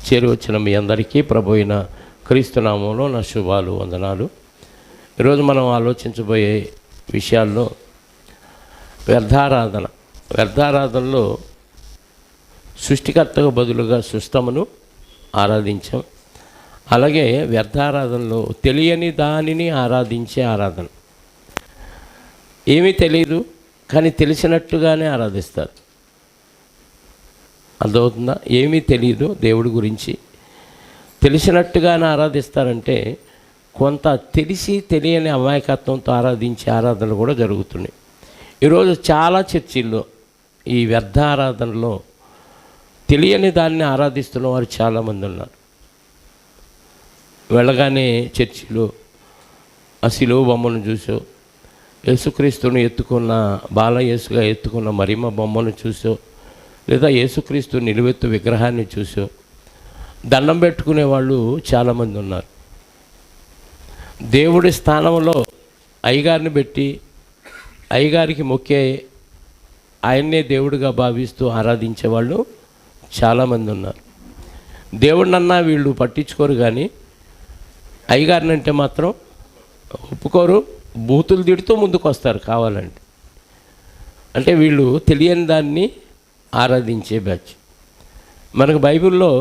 చేరి వచ్చిన మీ అందరికీ ప్రభు అయిన క్రీస్తు నామంలో నా శుభాలు వందనాలు. ఈరోజు మనం ఆలోచించబోయే విషయాల్లో వ్యర్థారాధనలో సృష్టికర్తకు బదులుగా సృష్టమును ఆరాధించాం. అలాగే వ్యర్థారాధనలో తెలియని దానిని ఆరాధించే ఆరాధన. ఏమీ తెలియదు కానీ తెలిసినట్టుగానే ఆరాధిస్తారు. అర్థమవుతుందా? ఏమీ తెలియదు దేవుడి గురించి, తెలిసినట్టుగానే ఆరాధిస్తారంటే కొంత తెలిసి తెలియని అమాయకత్వంతో ఆరాధించే ఆరాధనలు కూడా జరుగుతున్నాయి. ఈరోజు చాలా చర్చిల్లో ఈ వ్యర్థ ఆరాధనలో తెలియని దాన్ని ఆరాధిస్తున్న వారు చాలామంది ఉన్నారు. వెళ్ళగానే చర్చిలో ఆ శిలువ బొమ్మను చూసో, యేసుక్రీస్తుని ఎత్తుకున్న బాలయేసుగా ఎత్తుకున్న మరియమ్మ బొమ్మను చూసో, లేదా యేసుక్రీస్తు నిలువెత్తు విగ్రహాన్ని చూసో దండం పెట్టుకునే వాళ్ళు చాలామంది ఉన్నారు. దేవుడి స్థానంలో అయ్యగారిని పెట్టి అయ్యగారికి మొక్కే ఆయన్నే దేవుడిగా భావిస్తూ ఆరాధించే వాళ్ళు చాలామంది ఉన్నారు. దేవుడినన్నా వీళ్ళు పట్టించుకోరు కానీ అయ్యగారిని అంటే మాత్రం ఒప్పుకోరు, బూతులు తిడుతూ ముందుకు వస్తారు కావాలంటే. అంటే వీళ్ళు తెలియని దాన్ని ఆరాధించే బ్యాచ్. మనకు బైబిల్లో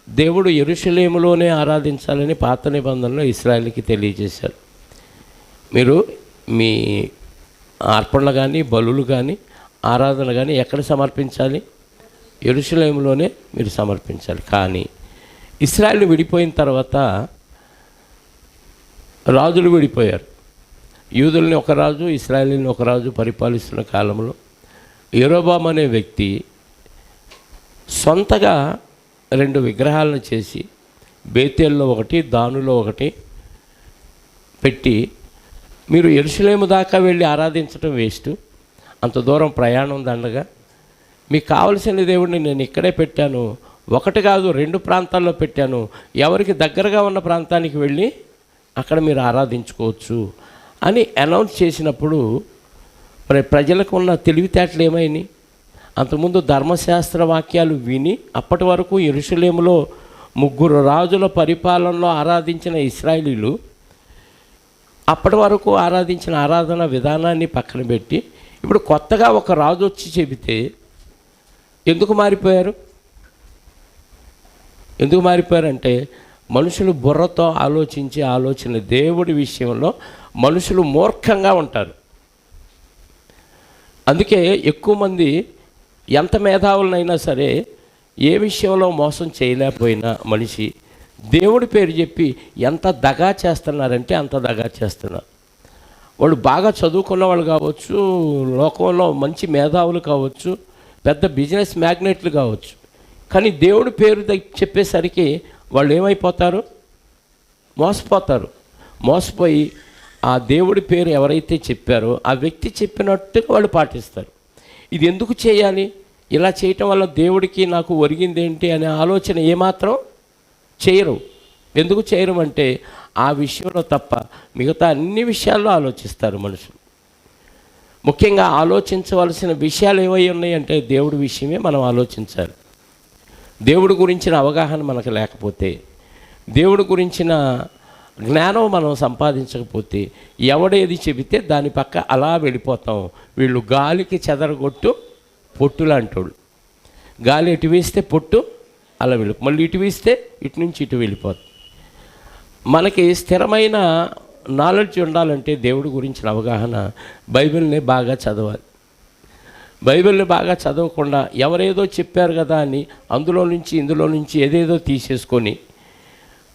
దేవుడు యెరూషలేములోనే ఆరాధించాలని పాత నిబంధనలో ఇశ్రాయేలుకి తెలియజేశారు. మీరు మీ అర్పణలు కానీ బలులు కానీ ఆరాధన కానీ ఎక్కడ సమర్పించాలి? యెరూషలేములోనే మీరు సమర్పించాలి. కానీ ఇశ్రాయేలు విడిపోయిన తర్వాత రాజులు విడిపోయారు. యూదుల్ని ఒక రాజు, ఇశ్రాయేలుని ఒక రాజు పరిపాలిస్తున్న కాలంలో యెరోబాము అనే వ్యక్తి సొంతగా 2 విగ్రహాలను చేసి బేతేల్లో ఒకటి, దానులో ఒకటి పెట్టి, మీరు యెరూషలేము దాకా వెళ్ళి ఆరాధించడం వేస్ట్, అంత దూరం ప్రయాణం దండగా, మీకు కావలసిన దేవుడిని నేను ఇక్కడే పెట్టాను, ఒకటి కాదు 2 ప్రాంతాల్లో పెట్టాను, ఎవరికి దగ్గరగా ఉన్న ప్రాంతానికి వెళ్ళి అక్కడ మీరు ఆరాధించుకోవచ్చు అని అనౌన్స్ చేసినప్పుడు మరి ప్రజలకు ఉన్న తెలివితేటలు ఏమైనాయి? అంతకుముందు ధర్మశాస్త్ర వాక్యాలు విని అప్పటి వరకు యెరూషలేములో 3 రాజుల పరిపాలనలో ఆరాధించిన ఇశ్రాయేలీలు అప్పటి వరకు ఆరాధించిన ఆరాధన విధానాన్ని పక్కన పెట్టి ఇప్పుడు కొత్తగా ఒక రాజు వచ్చి చెబితే ఎందుకు మారిపోయారు? ఎందుకు మారిపోయారంటే మనుషులు బుర్రతో ఆలోచించే ఆలోచన దేవుడి విషయంలో మనుషులు మూర్ఖంగా ఉంటారు. అందుకే ఎక్కువ మంది ఎంత మేధావులనైనా సరే ఏ విషయంలో మోసం చేయలేకపోయినా మనిషి దేవుడి పేరు చెప్పి ఎంత దగా చేస్తున్నారంటే అంత దగా చేస్తున్నారు. వాళ్ళు బాగా చదువుకున్న వాళ్ళు కావచ్చు, లోకంలో మంచి మేధావులు కావచ్చు, పెద్ద బిజినెస్ మ్యాగ్నెట్లు కావచ్చు, కానీ దేవుడి పేరు చెప్పేసరికి వాళ్ళు ఏమైపోతారు? మోసపోతారు. మోసపోయి ఆ దేవుడి పేరు ఎవరైతే చెప్పారో ఆ వ్యక్తి చెప్పినట్టుగా వాళ్ళు పాటిస్తారు. ఇది ఎందుకు చేయాలి? ఇలా చేయటం వల్ల దేవుడికి నాకు ఒరిగిందేంటి అనే ఆలోచన ఏమాత్రం చేయరు. ఎందుకు చేయరు అంటే ఆ విషయంలో తప్ప మిగతా అన్ని విషయాల్లో ఆలోచిస్తారు మనుషులు. ముఖ్యంగా ఆలోచించవలసిన విషయాలు ఏవై ఉన్నాయంటే దేవుడి విషయమే మనం ఆలోచించాలి. దేవుడి గురించిన అవగాహన మనకు లేకపోతే, దేవుడి గురించిన జ్ఞానం మనం సంపాదించకపోతే ఎవడేది చెబితే దాని పక్క అలా వెళ్ళిపోతాం. వీళ్ళు గాలికి చెదరగొట్టు పొట్టు లాంటోళ్ళు. గాలి ఇటు వీస్తే పొట్టు అలా మళ్ళీ ఇటు వీస్తే ఇటు నుంచి ఇటు వెళ్ళిపోతుంది. మనకి స్థిరమైన నాలెడ్జ్ ఉండాలంటే దేవుడి గురించిన అవగాహన బైబిల్ని బాగా చదవాలి. బైబిల్ని బాగా చదవకుండా ఎవరేదో చెప్పారు కదా అని అందులో నుంచి ఇందులో నుంచి ఏదేదో తీసేసుకొని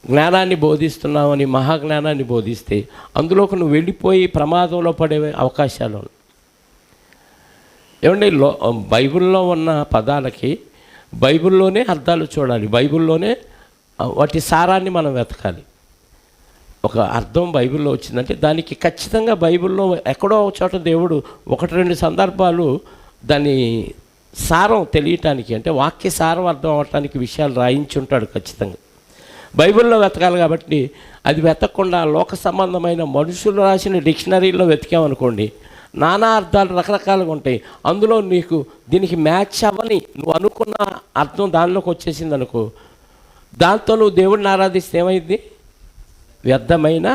జ్ఞానాన్ని బోధిస్తున్నామని మహాజ్ఞానాన్ని బోధిస్తే అందులోకి నువ్వు వెళ్ళిపోయి ప్రమాదంలో పడే అవకాశాలు ఉన్నాయి. ఏమంటే బైబిల్లో ఉన్న పదాలకి బైబిల్లోనే అర్థాలు చూడాలి, బైబిల్లోనే వాటి సారాన్ని మనం వెతకాలి. ఒక అర్థం బైబిల్లో వచ్చిందంటే దానికి ఖచ్చితంగా బైబిల్లో ఎక్కడో ఒక చోట దేవుడు 1-2 సందర్భాలు దాని సారం తెలియటానికి, అంటే వాక్య సారం అర్థం అవటానికి విషయాలు రాయించి ఉంటాడు ఖచ్చితంగా. బైబిల్లో వెతకాలి కాబట్టి అది వెతకకుండా లోక సంబంధమైన మనుషులు రాసిన డిక్షనరీలో వెతికామనుకోండి నానా అర్థాలు రకరకాలుగా ఉంటాయి. అందులో నీకు దీనికి మ్యాచ్ అవ్వని నువ్వు అనుకున్న అర్థం దానిలోకి వచ్చేసింది అనుకో, దాంతో నువ్వు దేవుడిని ఆరాధిస్తే ఏమైంది? వ్యర్థమైన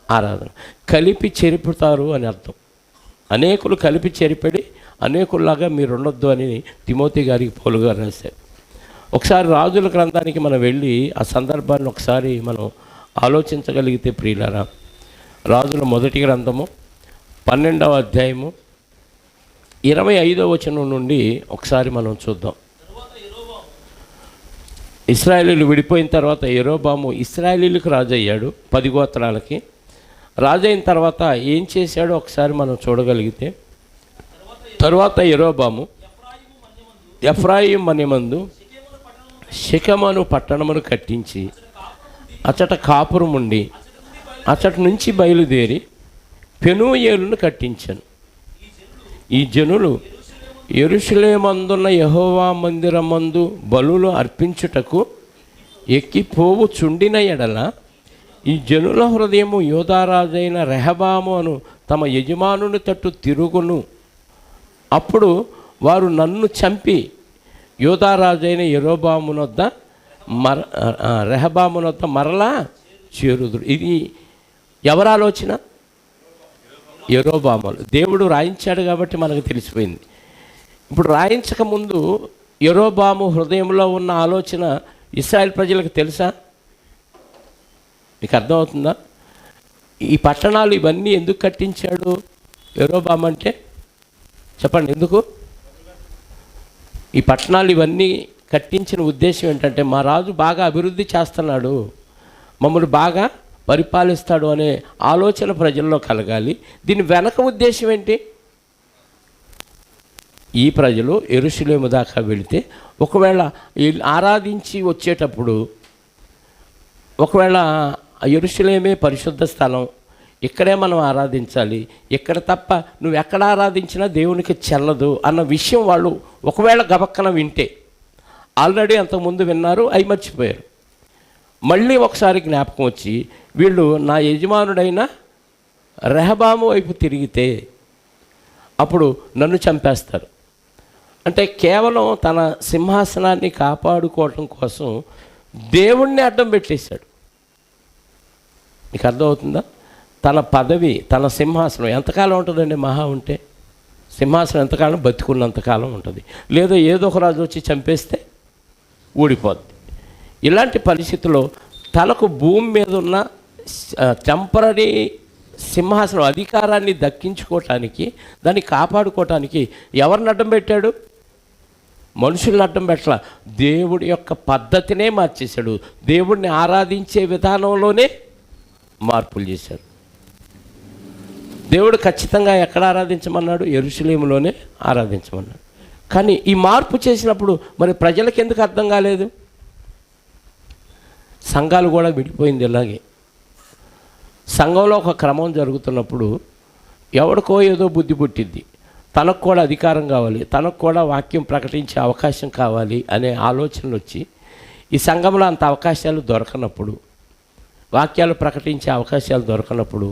ఆరాధన. కలిపి చెరుపుతారు అని అర్థం. అనేకులు కలిపి చెరిపడి అనేకుల్లాగా మీరు ఉండొద్దు అని తిమోతి గారికి పౌలు గారు రాశారు. ఒకసారి రాజుల గ్రంథానికి మనం వెళ్ళి ఆ సందర్భాన్ని ఒకసారి మనం ఆలోచించగలిగితే ప్రియులారా, రాజుల మొదటి గ్రంథము 12వ అధ్యాయము 25వ వచనం నుండి ఒకసారి మనం చూద్దాం. ఇశ్రాయేలీలు విడిపోయిన తర్వాత యెరోబాము ఇశ్రాయేలీలకు రాజు అయ్యాడు. 10 గోత్రాలకి రాజు అయిన తర్వాత ఏం చేశాడో ఒకసారి మనం చూడగలిగితే, తరువాత యెరోబాము ఎఫ్రాయిం మన్యమందు షెకెము పట్టణమును కట్టించి అచ్చట కాపురం ఉండి అచ్చటి నుంచి బయలుదేరి పెనూయేలును కట్టించాను. ఈ జనులు యెరూషలేమందున్న యెహోవా మందిరమందు బలులు అర్పించుటకు ఎక్కిపోవుచుండిన ఎడల ఈ జనుల హృదయము యోధారాజైన రెహబాము అను తమ యజమానుని తట్టు తిరుగును. అప్పుడు వారు నన్ను చంపి యోధారాజైన యెరోబామునొద్ద రెహబామునొద్ద మరలా చేరుదురు. ఇది ఎవరి ఆలోచన? యెరోబాములు. దేవుడు రాయించాడు కాబట్టి మనకు తెలిసిపోయింది. ఇప్పుడు రాయించకముందు యెరోబాము హృదయంలో ఉన్న ఆలోచన ఇశ్రాయేల్ ప్రజలకు తెలుసా? మీకు అర్థమవుతుందా? ఈ పట్టణాలు ఇవన్నీ ఎందుకు కట్టించాడు యెరోబాము అంటే? చెప్పండి, ఎందుకు ఈ పట్టణాలు ఇవన్నీ కట్టించిన ఉద్దేశం ఏంటంటే, మా రాజు బాగా అభివృద్ధి చేస్తున్నాడు, మమ్మల్ని బాగా పరిపాలిస్తాడు అనే ఆలోచన ప్రజల్లో కలగాలి. దీని వెనక ఉద్దేశం ఏంటి? ఈ ప్రజలు యెరూషలేము దాకా వెళితే ఒకవేళ ఆరాధించి వచ్చేటప్పుడు ఒకవేళ యెరూషలేమే పరిశుద్ధ స్థలం, ఇక్కడే మనం ఆరాధించాలి, ఇక్కడ తప్ప నువ్వు ఎక్కడ ఆరాధించినా దేవునికి చెల్లదు అన్న విషయం వాళ్ళు ఒకవేళ గబక్కన వింటే, ఆల్రెడీ అంతకుముందు విన్నారు, అవి మర్చిపోయారు. మళ్ళీ ఒకసారి జ్ఞాపకం వచ్చి వీళ్ళు నా యజమానుడైన రెహబాము వైపు తిరిగితే అప్పుడు నన్ను చంపేస్తారు. అంటే కేవలం తన సింహాసనాన్ని కాపాడుకోవటం కోసం దేవుణ్ణి అడ్డం పెట్టేశాడు. మీకు అర్థమవుతుందా? తన పదవి, తన సింహాసనం ఎంతకాలం ఉంటుందండి? మహా ఉంటే సింహాసనం ఎంతకాలం? బతికున్నంతకాలం ఉంటుంది. లేదా ఏదో ఒక రాజు వచ్చి చంపేస్తే ఊడిపోద్ది. ఇలాంటి పరిస్థితుల్లో తనకు భూమి మీద ఉన్న టెంపరీ సింహాసనం అధికారాన్ని దక్కించుకోవటానికి, దాన్ని కాపాడుకోవటానికి ఎవరిని అడ్డం పెట్టాడు? మనుషుల్ని అడ్డం పెట్టలా, దేవుడి యొక్క పద్ధతినే మార్చేశాడు. దేవుడిని ఆరాధించే విధానంలోనే మార్పులు చేశాడు. దేవుడు ఖచ్చితంగా ఎక్కడ ఆరాధించమన్నాడు? యెరూషలేములోనే ఆరాధించమన్నాడు. కానీ ఈ మార్పు చేసినప్పుడు మరి ప్రజలకు ఎందుకు అర్థం కాలేదు? సంఘాలు కూడా విడిపోయింది. ఇలాగే సంఘంలో ఒక క్రమం జరుగుతున్నప్పుడు ఎవడికో ఏదో బుద్ధి పుట్టిద్ది, తనకు కూడా అధికారం కావాలి, తనకు కూడా వాక్యం ప్రకటించే అవకాశం కావాలి అనే ఆలోచనలు వచ్చి ఈ సంఘంలో అంత అవకాశాలు దొరకనప్పుడు, వాక్యాలు ప్రకటించే అవకాశాలు దొరకనప్పుడు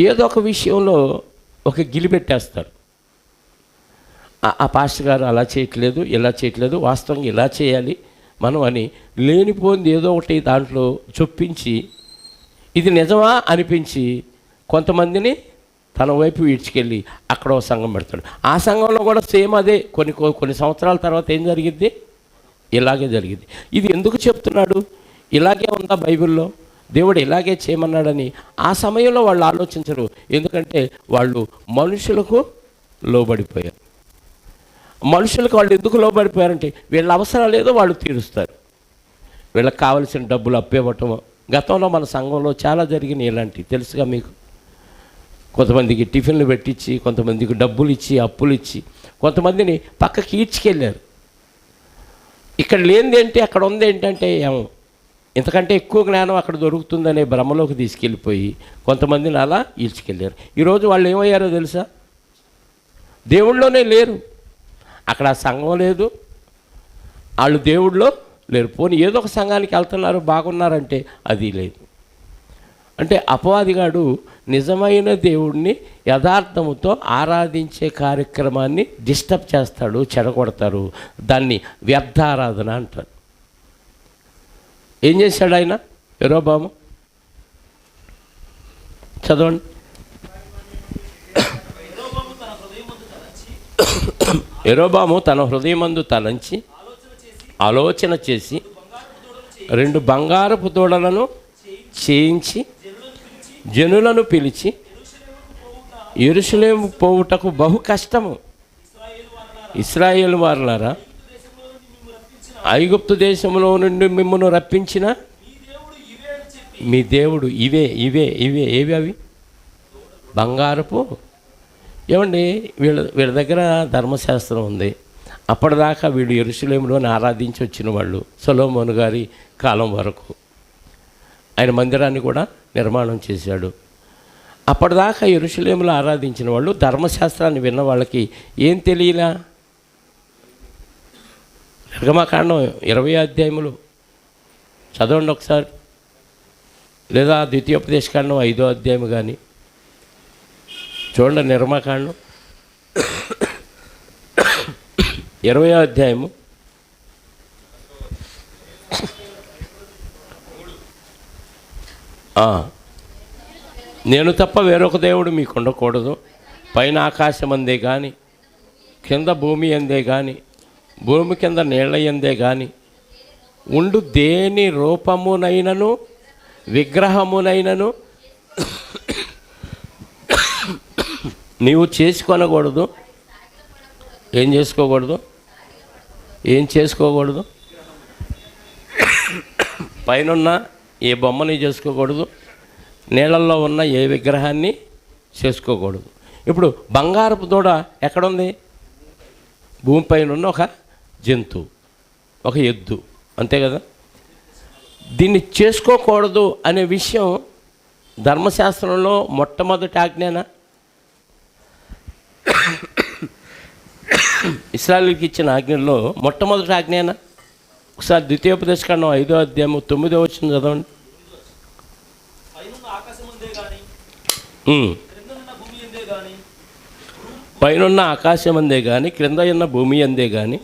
ఏదో ఒక విషయంలో ఒక గిలిపెట్టేస్తారు. ఆ పాస్టర్ గారు అలా చేయట్లేదు, ఇలా చేయట్లేదు, వాస్తవంగా ఇలా చేయాలి మనం అని లేనిపోయింది ఏదో ఒకటి దాంట్లో చొప్పించి ఇది నిజమా అనిపించి కొంతమందిని తన వైపు ఈడ్చుకెళ్ళి అక్కడ ఒక సంఘం పెడతాడు. ఆ సంఘంలో కూడా సేమ్ అదే కొన్ని సంవత్సరాల తర్వాత ఏం జరిగిద్ది? ఇలాగే జరిగింది. ఇది ఎందుకు చెప్తున్నాడు? ఇలాగే ఉందా బైబిల్లో? దేవుడు ఇలాగే చేయమన్నాడని ఆ సమయంలో వాళ్ళు ఆలోచించరు. ఎందుకంటే వాళ్ళు మనుషులకు లోబడిపోయారు. మనుషులకు వాళ్ళు ఎందుకు లోబడిపోయారంటే వీళ్ళ అవసరాలు ఏదో వాళ్ళు తీరుస్తారు, వీళ్ళకి కావలసిన డబ్బులు అప్పివ్వటం. గతంలో మన సంఘంలో చాలా జరిగినాయి ఇలాంటివి, తెలుసుగా మీకు. కొంతమందికి టిఫిన్లు పెట్టించి, కొంతమందికి డబ్బులు ఇచ్చి, అప్పులు ఇచ్చి, కొంతమందిని పక్కకి ఈడ్చుకెళ్ళారు. ఇక్కడ లేనిది ఏంటి, అక్కడ ఉంది ఏంటంటే ఏమో ఇంతకంటే ఎక్కువ జ్ఞానం అక్కడ దొరుకుతుందనే భ్రమలోకి తీసుకెళ్ళిపోయి కొంతమందిని అలా ఈడ్చుకెళ్ళారు. ఈరోజు వాళ్ళు ఏమయ్యారో తెలుసా? దేవుళ్ళలోనే లేరు. అక్కడ సంఘం లేదు, వాళ్ళు దేవుళ్ళో లేరు. పోనీ ఏదో ఒక సంఘానికి వెళ్తున్నారు, బాగున్నారంటే అది లేదు. అంటే అపవాదిగాడు నిజమైన దేవుడిని యథార్థముతో ఆరాధించే కార్యక్రమాన్ని డిస్టర్బ్ చేస్తాడు, చెడగొడతారు. దాన్ని వ్యర్థారాధన అంటారు. ఏం చేశాడు ఆయన? యెరోబాము చదవండి. యెరోబాము తన హృదయమందు తలంచి ఆలోచన చేసి 2 బంగారపు దూడలను చేయించి జనులను పిలిచి, యెరూషలేము పోవుటకు బహు కష్టము, ఇశ్రాయేలు వారులారా, ఐగుప్తు దేశంలో నుండి మిమ్మల్ని రప్పించిన మీ దేవుడు ఇవే ఇవే ఇవే ఏవి అవి? బంగారపు. ఏమండి, వీళ్ళ దగ్గర ధర్మశాస్త్రం ఉంది. అప్పటిదాకా వీళ్ళు యెరూషలేములోని ఆరాధించి వచ్చిన వాళ్ళు. సొలొమోను గారి కాలం వరకు ఆయన మందిరాన్ని కూడా నిర్మాణం చేశాడు. అప్పటిదాకా యెరూషలేములో ఆరాధించిన వాళ్ళు ధర్మశాస్త్రాన్ని విన్న వాళ్ళకి ఏం తెలియలా? నిర్గమకాండం 20 అధ్యాయములు చదవండి ఒకసారి, లేదా ద్వితీయోపదేశకాండం 5వ అధ్యాయం కానీ చూడండి. నిర్గమకాండం 20వ అధ్యాయము 3. నేను తప్ప వేరొక దేవుడు మీకు ఉండకూడదు. పైన ఆకాశం అందే కానీ, కింద భూమి అందే కానీ, భూమి కింద నీళ్ళ అందే కానీ ఉండు దేని రూపమునైనను విగ్రహమునైనను నీవు చేసుకొనకూడదు. ఏం చేసుకోకూడదు? ఏం చేసుకోకూడదు? పైనున్న ఏ బొమ్మని చేసుకోకూడదు, నీళ్ళల్లో ఉన్న ఏ విగ్రహాన్ని చేసుకోకూడదు. ఇప్పుడు బంగారపు దూడ ఎక్కడుంది? భూమిపైన ఉన్న ఒక జంతువు, ఒక ఎద్దు, అంతే కదా. దీన్ని చేసుకోకూడదు అనే విషయం ధర్మశాస్త్రంలో మొట్టమొదటి ఆజ్ఞనా? ఇశ్రాయేలుకి ఇచ్చిన ఆజ్ఞల్లో మొట్టమొదటి ఆజ్ఞనా? ఒకసారి ద్వితీయోపదేశకాండం 5వ అధ్యాయం 9వ వచనం చదవండి. పైనున్న ఆకాశం అందే కానీ, క్రింద ఉన్న భూమి అందే కానీ,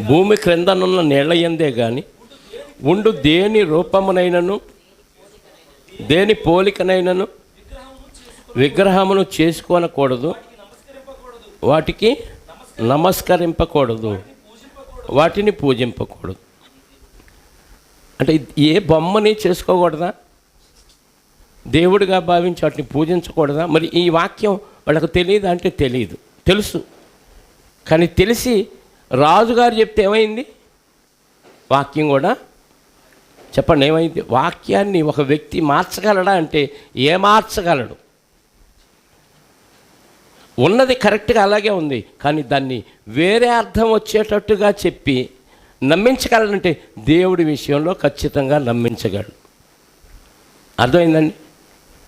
భూమి క్రిందనున్న నీళ్ళ అందే కానీ ఉండు దేని రూపమునైనను దేని పోలికనైనను విగ్రహమును చేసుకోనకూడదు, వాటికి నమస్కరింపకూడదు, వాటిని పూజింపకూడదు. అంటే ఏ బొమ్మని చేసుకోకూడదా? దేవుడిగా భావించి వాటిని పూజించకూడదా? మరి ఈ వాక్యం వాళ్ళకు తెలియదు అంటే తెలియదు, తెలుసు. కానీ తెలిసి రాజుగారు చెప్తే ఏమైంది? వాక్యం కూడా చెప్పండి ఏమైంది? వాక్యాన్ని ఒక వ్యక్తి మార్చగలడా అంటే ఏ మార్చగలడు? ఉన్నది కరెక్ట్గా అలాగే ఉంది, కానీ దాన్ని వేరే అర్థం వచ్చేటట్టుగా చెప్పి నమ్మించగలడంటే దేవుడి విషయంలో ఖచ్చితంగా నమ్మించగలడు. అర్థమైందండి?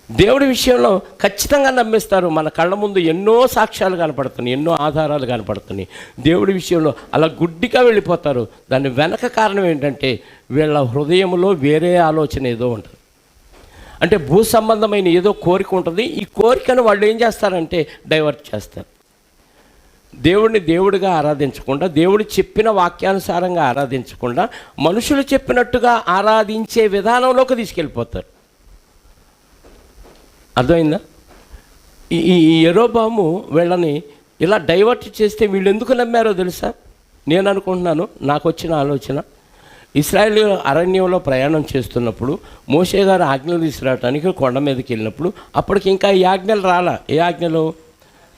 దేవుడి విషయంలో ఖచ్చితంగా నమ్మిస్తారు. మన కళ్ళ ముందు ఎన్నో సాక్ష్యాలు కనపడుతున్నాయి, ఎన్నో ఆధారాలు కనపడుతున్నాయి. దేవుడి విషయంలో అలా గుడ్డిగా వెళ్ళిపోతారు. దాని వెనక కారణం ఏంటంటే వీళ్ళ హృదయంలో వేరే ఆలోచన ఏదో ఉంటుంది. అంటే భూ సంబంధమైన ఏదో కోరిక ఉంటుంది. ఈ కోరికను వాళ్ళు ఏం చేస్తారంటే డైవర్ట్ చేస్తారు. దేవుడిని దేవుడిగా ఆరాధించకుండా, దేవుడు చెప్పిన వాక్యానుసారంగా ఆరాధించకుండా, మనుషులు చెప్పినట్టుగా ఆరాధించే విధానంలోకి తీసుకెళ్ళిపోతారు. అర్థమైందా? ఈ యెరోబాము వీళ్ళని ఇలా డైవర్ట్ చేస్తే వీళ్ళు ఎందుకు నమ్మారో తెలుసా? నేను అనుకుంటున్నాను, నాకు వచ్చిన ఆలోచన, ఇశ్రాయేలు అరణ్యంలో ప్రయాణం చేస్తున్నప్పుడు మోషే గారు ఆజ్ఞలు తీసుకురావడానికి కొండ మీదకి వెళ్ళినప్పుడు అప్పటికి ఇంకా ఈ ఆజ్ఞలు రాలా. ఏ ఆజ్ఞలు?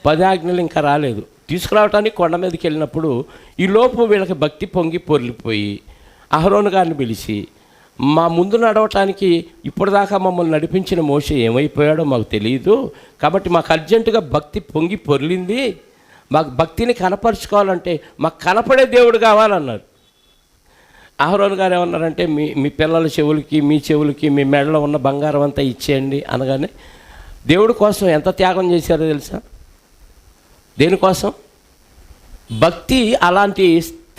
10 ఆజ్ఞలు ఇంకా రాలేదు. తీసుకురావడానికి కొండ మీదకి వెళ్ళినప్పుడు ఈ లోపు వీళ్ళకి భక్తి పొంగి పొర్లిపోయి అహరోను గారిని పిలిచి, మా ముందు నడవటానికి ఇప్పటిదాకా మమ్మల్ని నడిపించిన మోషే ఏమైపోయాడో మాకు తెలియదు, కాబట్టి మాకు అర్జెంటుగా భక్తి పొంగి పొర్లింది, మాకు భక్తిని కనపరుచుకోవాలంటే మాకు కనపడే దేవుడు కావాలన్నారు. అహరోను గారు ఏమన్నారంటే మీ పిల్లల చెవులకి, మీ చెవులకి, మీ మెడలో ఉన్న బంగారం అంతా ఇచ్చేయండి అనగానే దేవుడి కోసం ఎంత త్యాగం చేశారో తెలుసా? దేనికోసం? భక్తి అలాంటి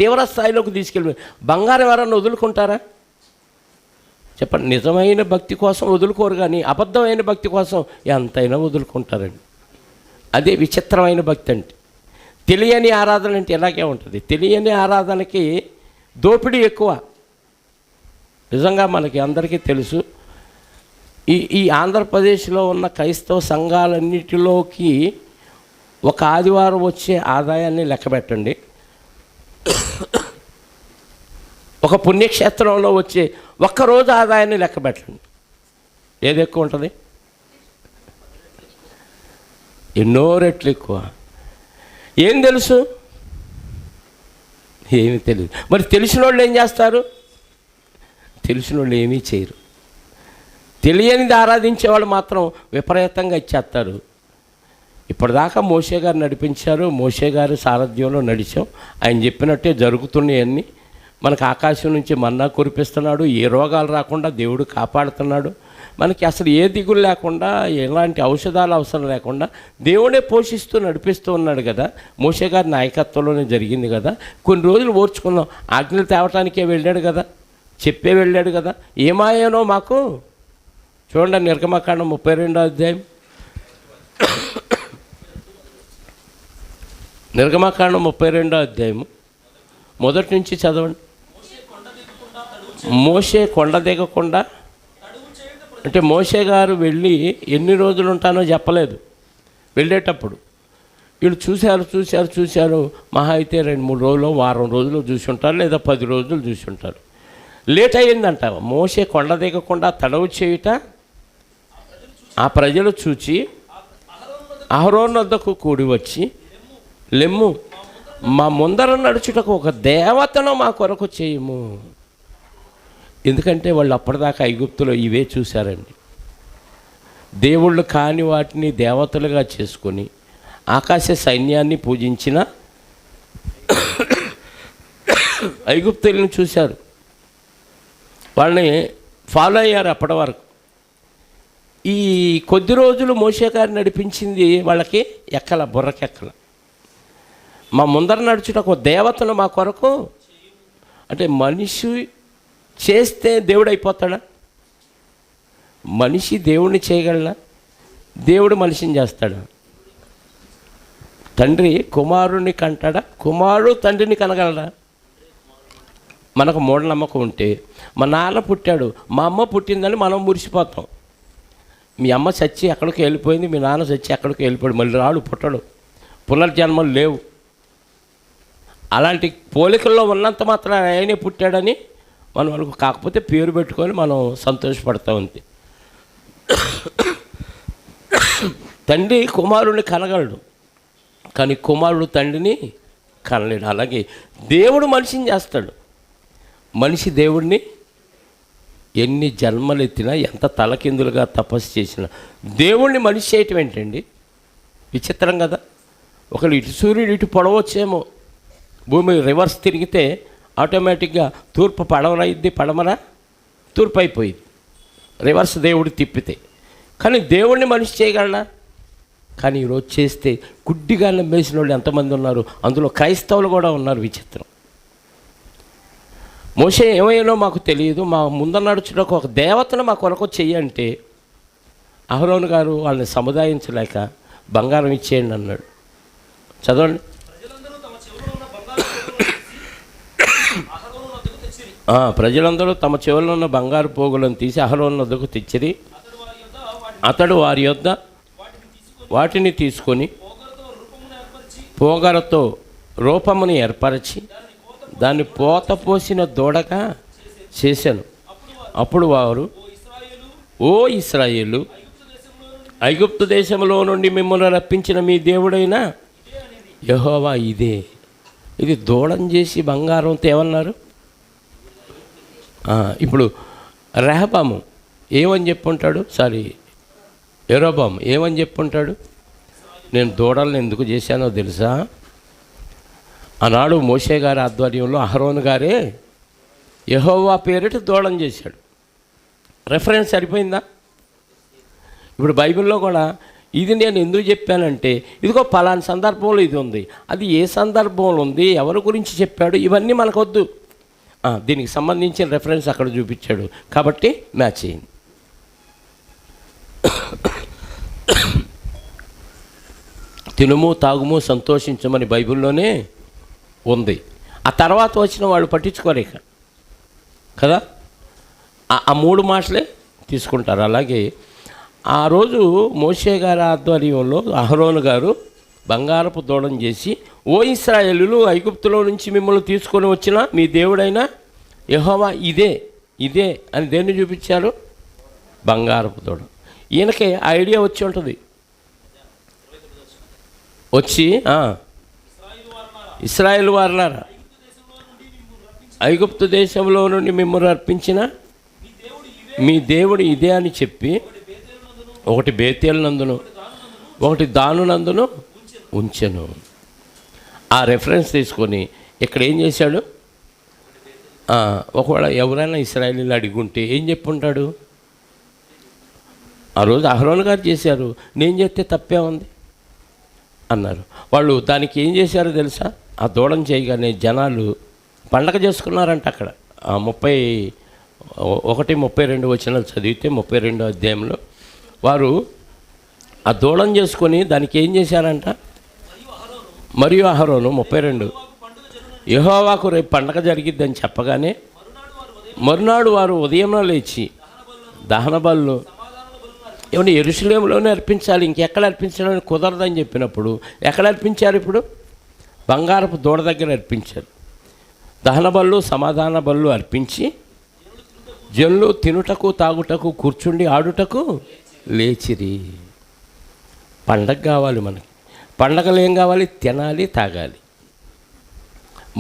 తీవ్ర స్థాయిలోకి తీసుకెళ్ళి బంగారం ఎవరన్నా వదులుకుంటారా? చెప్పండి. నిజమైన భక్తి కోసం వదులుకోరు, కానీ అబద్ధమైన భక్తి కోసం ఎంతైనా వదులుకుంటారండి. అదే విచిత్రమైన భక్తి అంటే. తెలియని ఆరాధన అంటే ఇలాగే ఉంటుంది. తెలియని ఆరాధనకి దోపిడీ ఎక్కువ. నిజంగా మనకి అందరికీ తెలుసు. ఈ ఆంధ్రప్రదేశ్లో ఉన్న క్రైస్తవ సంఘాలన్నిటిలోకి ఒక ఆదివారం వచ్చే ఆదాయాన్ని లెక్కబెట్టండి, ఒక పుణ్యక్షేత్రంలో వచ్చే ఒక్కరోజు ఆదాయాన్ని లెక్కబెట్టండి. ఏది ఎక్కువ ఉంటుంది? ఎన్నో రెట్లు ఎక్కువ. ఏం తెలుసు? ఏమీ తెలియదు. మరి తెలిసిన వాళ్ళు ఏం చేస్తారు? తెలిసిన వాళ్ళు ఏమీ చేయరు. తెలియనిది ఆరాధించేవాళ్ళు మాత్రం విపరీతంగా ఇచ్చేస్తారు. ఇప్పటిదాకా మోషే గారు నడిపించారు, మోషే గారు సారథ్యంలో నడిచాం. ఆయన చెప్పినట్టే జరుగుతున్నాయన్నీ. మనకు ఆకాశం నుంచి మన్నా కురిపిస్తున్నాడు, ఏ రోగాలు రాకుండా దేవుడు కాపాడుతున్నాడు. మనకి అసలు ఏ దిగులు లేకుండా, ఎలాంటి ఔషధాలు అవసరం లేకుండా దేవుడే పోషిస్తూ నడిపిస్తూ ఉన్నాడు కదా. మోషే గారి నాయకత్వంలోనే జరిగింది కదా. కొన్ని రోజులు ఓర్చుకుందాం. ఆజ్ఞలు తేవటానికే వెళ్ళాడు కదా, చెప్పే వెళ్ళాడు కదా. ఏమాయానో మాకు చూడండి. నిర్గమకాండం 32వ అధ్యాయం, నిర్గమకాండం 32వ అధ్యాయము మొదటి నుంచి చదవండి. మోషే కొండ దిగకుండా, అంటే మోషే గారు వెళ్ళి ఎన్ని రోజులు ఉంటానో చెప్పలేదు. వెళ్ళేటప్పుడు వీళ్ళు చూశారు. మహా అయితే 2-3 రోజులు, వారం రోజులు చూసి ఉంటారు, లేదా 10 రోజులు చూసి ఉంటారు. లేట్ అయ్యిందంట. మోషే కొండ దిగకుండా తడవు చేయుట ఆ ప్రజలు చూచి అహరోను వద్దకు కూడి వచ్చి, లెమ్ము, మా ముందర నడుచుటకు ఒక దేవతను మా కొరకు చేయము. ఎందుకంటే వాళ్ళు అప్పటిదాకా ఐగుప్తులో ఇవే చూశారండి. దేవుళ్ళు కాని వాటిని దేవతలుగా చేసుకొని ఆకాశ సైన్యాన్ని పూజించిన ఐగుప్తులను చూశారు. వాళ్ళని ఫాలో అయ్యారు అప్పటి వరకు. ఈ కొద్ది రోజులు మోషే గారు నడిపించింది వాళ్ళకి ఎక్కల, బుర్రకెక్కల. మా ముందర నడుచుటకు దేవతను మా కొరకు, అంటే మనిషి చేస్తే దేవుడు అయిపోతాడా? మనిషి దేవుడిని చేయగలనా? దేవుడు మనిషిని చేస్తాడా? తండ్రి కుమారుడిని కంటాడా? కుమారుడు తండ్రిని కనగలడా? మనకు మూఢనమ్మకం ఉంటే, మా నాన్న పుట్టాడు, మా అమ్మ పుట్టిందని మనం మురిసిపోతాం. మీ అమ్మ చచ్చి ఎక్కడికి వెళ్ళిపోయింది, మీ నాన్న చచ్చి ఎక్కడికి వెళ్ళిపోయాడు, మళ్ళీ రాడు, పుట్టడు, పునర్జన్మలు లేవు. అలాంటి పోలికల్లో ఉన్నంత మాత్రం ఆయనే పుట్టాడని మనం వాళ్ళకు, కాకపోతే పేరు పెట్టుకొని మనం సంతోషపడతా ఉంది. తండ్రి కుమారుడిని కనగలడు, కానీ కుమారుడు తండ్రిని కనలేడు. అలాగే దేవుడు మనిషిని చేస్తాడు. మనిషి దేవుడిని ఎన్ని జన్మలు ఎత్తినా, ఎంత తలకిందులుగా తపస్సు చేసినా దేవుణ్ణి మనిషి చేయటం ఏంటండి? విచిత్రం కదా. ఒకళ్ళు ఇటు సూర్యుడు ఇటు పొడవచ్చేమో, భూమి రివర్స్ తిరిగితే ఆటోమేటిక్గా తూర్పు పడమరైద్ది, పడమర తూర్పు అయిపోయింది, రివర్స్ దేవుడు తిప్పితే. కానీ దేవుణ్ణి మనిషి చేయగలనా? కానీ ఈరోజు చేస్తే గుడ్డిగా నమ్మేసిన వాళ్ళు ఎంతమంది ఉన్నారు, అందులో క్రైస్తవులు కూడా ఉన్నారు. విచిత్రం. మోషే ఏమైనా మాకు తెలియదు, మా ముందర నడుచుటకు ఒక దేవతను మా కొరకు చెయ్యంటే అహరోను గారు వాళ్ళని సముదాయించలేక బంగారం ఇచ్చేయండి అన్నాడు. చదవండి. ప్రజలందరూ తమ చెవుల్లో ఉన్న బంగారు పోగులను తీసి అహరోను వద్దకు తెచ్చిరి. అతడు వారి యొద్ద వాటిని తీసుకొని పోగరతో రూపముని ఏర్పరచి దాన్ని పోత పోసిన దూడగా చేశాను. అప్పుడు వారు, ఓ ఇశ్రాయేలు, ఐగుప్తు దేశంలో నుండి మిమ్మల్ని రప్పించిన మీ దేవుడైన యెహోవా ఇదే. ఇది దూడం చేసి బంగారంతో ఏమన్నారు? ఇప్పుడు రెహబాము ఏమని చెప్పుంటాడు? యెరోబాము ఏమని చెప్పుంటాడు? నేను దూడలను ఎందుకు చేశానో తెలుసా? ఆనాడు మోషే గారి ఆధ్వర్యంలో అహరోను గారే యెహోవా పేరిట దూడం చేశాడు. రెఫరెన్స్ సరిపోయిందా? ఇప్పుడు బైబిల్లో కూడా ఇది నేను ఎందుకు చెప్పానంటే, ఇదిగో పలానా సందర్భంలో ఇది ఉంది, అది ఏ సందర్భంలో ఉంది, ఎవరి గురించి చెప్పాడు, ఇవన్నీ మనకొద్దు. దీనికి సంబంధించిన రెఫరెన్స్ అక్కడ చూపించాడు కాబట్టి మ్యాచ్ అయింది. తినుము తాగుము సంతోషించమని బైబిల్లోనే ఉంది. ఆ తర్వాత వచ్చిన వాళ్ళు పట్టించుకోలేక కదా. ఆ 3 మాటలే తీసుకుంటారు. అలాగే ఆ రోజు మోషే గారి ఆధ్వర్యంలో అహరోను గారు బంగారపు దూడం చేసి, ఓ ఇశ్రాయేలులు, ఐగుప్తులో నుంచి మిమ్మల్ని తీసుకొని వచ్చిన మీ దేవుడైన యెహోవా ఇదే ఇదే అని దేన్ని చూపించారు? బంగారపు దూడం. ఈయనకే ఐడియా వచ్చి ఉంటుంది. వచ్చి ఇశ్రాయేలు వారలారా, ఐగుప్తు దేశంలో నుండి మిమ్మల్ని రప్పించిన మీ దేవుడు ఇదే అని చెప్పి, ఒకటి బేతేలు నందును ఒకటి దాను నందును ఉంచెను. ఆ రెఫరెన్స్ తీసుకొని ఇక్కడ ఏం చేశాడు? ఒకవేళ ఎవరైనా ఇశ్రాయేలీలు అడిగుంటే ఏం చెప్పుంటాడు? ఆ రోజు అహరోను గారు చేశారు, నేను చేస్తే తప్పే ఉంది అన్నారు. వాళ్ళు దానికి ఏం చేశారో తెలుసా? ఆ దూడం చేయగానే జనాలు పండగ చేసుకున్నారంట. అక్కడ 31-32 వచనాలు చదివితే 32వ అధ్యాయంలో వారు ఆ దూడం చేసుకొని దానికి ఏం చేశారంట? మరియు అహరోను 32 యెహోవాకు రేపు పండగ జరిగిద్దని చెప్పగానే మరునాడు వారు ఉదయంలో లేచి దహన బలులు ఏమన్నా యెరూషలేములోనే అర్పించాలి, ఇంకెక్కడ అర్పించడానికి కుదరదని చెప్పినప్పుడు ఎక్కడ అర్పించారు? ఇప్పుడు బంగారపు దూడ దగ్గర అర్పించారు. దహన బళ్ళు సమాధాన బళ్ళు అర్పించి జనులు తినుటకు తాగుటకు కూర్చుండి ఆడుటకు లేచిరి. పండగ కావాలి మనకి. పండగలు ఏం కావాలి? తినాలి, తాగాలి.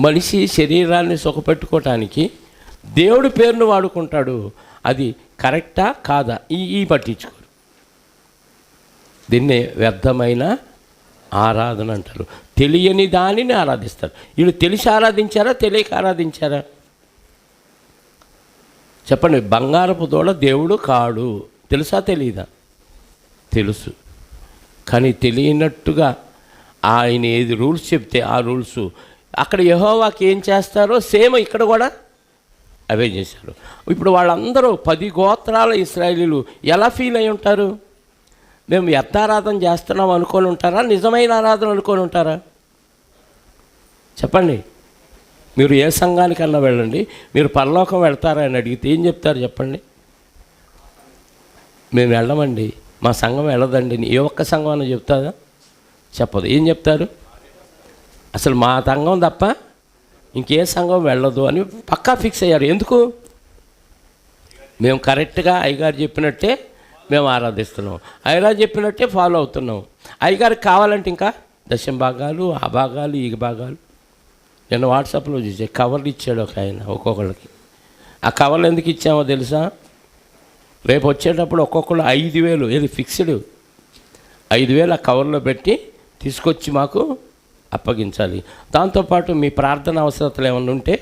మనిషి శరీరాన్ని సుఖపెట్టుకోవటానికి దేవుడి పేరును వాడుకుంటాడు. అది కరెక్టా కాదా ఈ పట్టించుకోరు. దీన్నే వ్యర్థమైన ఆరాధన అంటారు. తెలియని దానిని ఆరాధిస్తారు. వీళ్ళు తెలిసి ఆరాధించారా, తెలియక ఆరాధించారా? చెప్పండి. బంగారపు దూడ దేవుడు కాడు. తెలుసా తెలీదా? తెలుసు. కానీ తెలియనట్టుగా ఆయన ఏది రూల్స్ చెప్తే ఆ రూల్స్ అక్కడ యెహోవాకి ఏం చేస్తారో సేమ్ ఇక్కడ కూడా అవే చేశారు. ఇప్పుడు వాళ్ళందరూ 10 గోత్రాల ఇశ్రాయేలీలు ఎలా ఫీల్ అయి ఉంటారు? మేము వ్యర్థారాధన చేస్తున్నాం అనుకొని ఉంటారా, నిజమైన ఆరాధన అనుకొని ఉంటారా? చెప్పండి. మీరు ఏ సంఘానికన్నా వెళ్ళండి, మీరు పరలోకం వెళ్తారా అని అడిగితే ఏం చెప్తారు చెప్పండి? మేము వెళ్ళమండి, మా సంఘం వెళ్ళదండి. ఏ ఒక్క సంఘం అన్న చెప్తారా? చెప్పదు. ఏం చెప్తారు? అసలు మా సంఘం తప్ప ఇంకే సంఘం వెళ్ళదు అని పక్కా ఫిక్స్ అయ్యారు. ఎందుకు? మేము కరెక్ట్గా అయ్యగారు చెప్పినట్టే మేము ఆరాధిస్తున్నాం, అయ్యగారు చెప్పినట్టే ఫాలో అవుతున్నాం. అయ్యగారికి కావాలంటే ఇంకా దశమ భాగాలు, ఆ భాగాలు, ఈ భాగాలు. నేను వాట్సాప్లో చూసే కవర్లు ఇచ్చాడు ఒక ఆయన ఒక్కొక్కళ్ళకి. ఆ కవర్లు ఎందుకు ఇచ్చామో తెలుసా? రేపు వచ్చేటప్పుడు ఒక్కొక్కళ్ళు 5,000, ఏది ఫిక్స్డ్ 5,000 ఆ కవర్లో పెట్టి తీసుకొచ్చి మాకు అప్పగించాలి. దాంతోపాటు మీ ప్రార్థన అవసరతలు ఏమైనా ఉంటే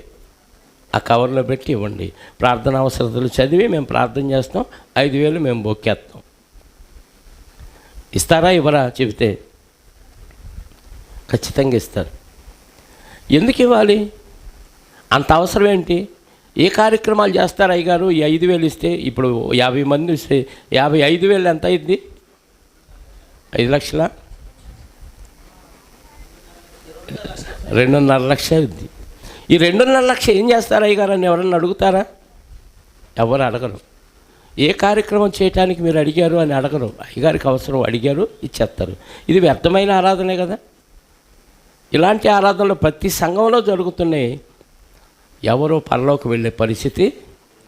ఆ కవర్లో పెట్టి ఇవ్వండి. ప్రార్థన అవసరతలు చదివి మేము ప్రార్థన చేస్తాం, 5,000 మేము బొక్కేస్తాం. ఇస్తారా ఇవ్వరా చెబితే? ఖచ్చితంగా ఇస్తారు. ఎందుకు ఇవ్వాలి? అంత అవసరం ఏంటి? ఏ కార్యక్రమాలు చేస్తారు అయ్యగారు? ఈ 5,000 ఇస్తే, ఇప్పుడు 50 మంది ఇస్తే 55,000 ఎంత అయింది? 5 లక్షల 2.5 లక్ష అయింది. ఈ 2.5 లక్ష ఏం చేస్తారు అయ్యగారు అని ఎవరన్నా అడుగుతారా? ఎవరు అడగరు. ఏ కార్యక్రమం చేయటానికి మీరు అడిగారు అని అడగరు. అయ్యగారికి అవసరం, అడిగారు, ఇచ్చేస్తారు. ఇది వ్యర్థమైన ఆరాధనే కదా. ఇలాంటి ఆరాధనలు ప్రతి సంఘంలో జరుగుతున్నాయి. ఎవరో పరలోకి వెళ్ళే పరిస్థితి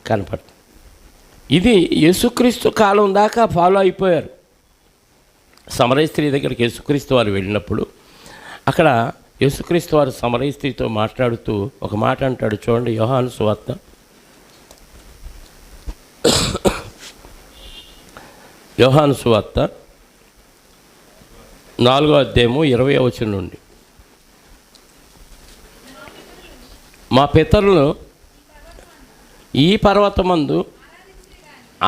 కనపడుతుంది. ఇది యేసుక్రీస్తు కాలం దాకా ఫాలో అయిపోయారు. సమరయ స్త్రీ దగ్గరికి యేసుక్రీస్తు వారు వెళ్ళినప్పుడు అక్కడ యేసుక్రీస్తు వారు సమరయ స్త్రీతో మాట్లాడుతూ ఒక మాట అంటాడు. చూడండి, యోహాను సువార్త 4వ అధ్యాయము 20వ వచనం నుండి, మా పితరులు ఈ పర్వతమందు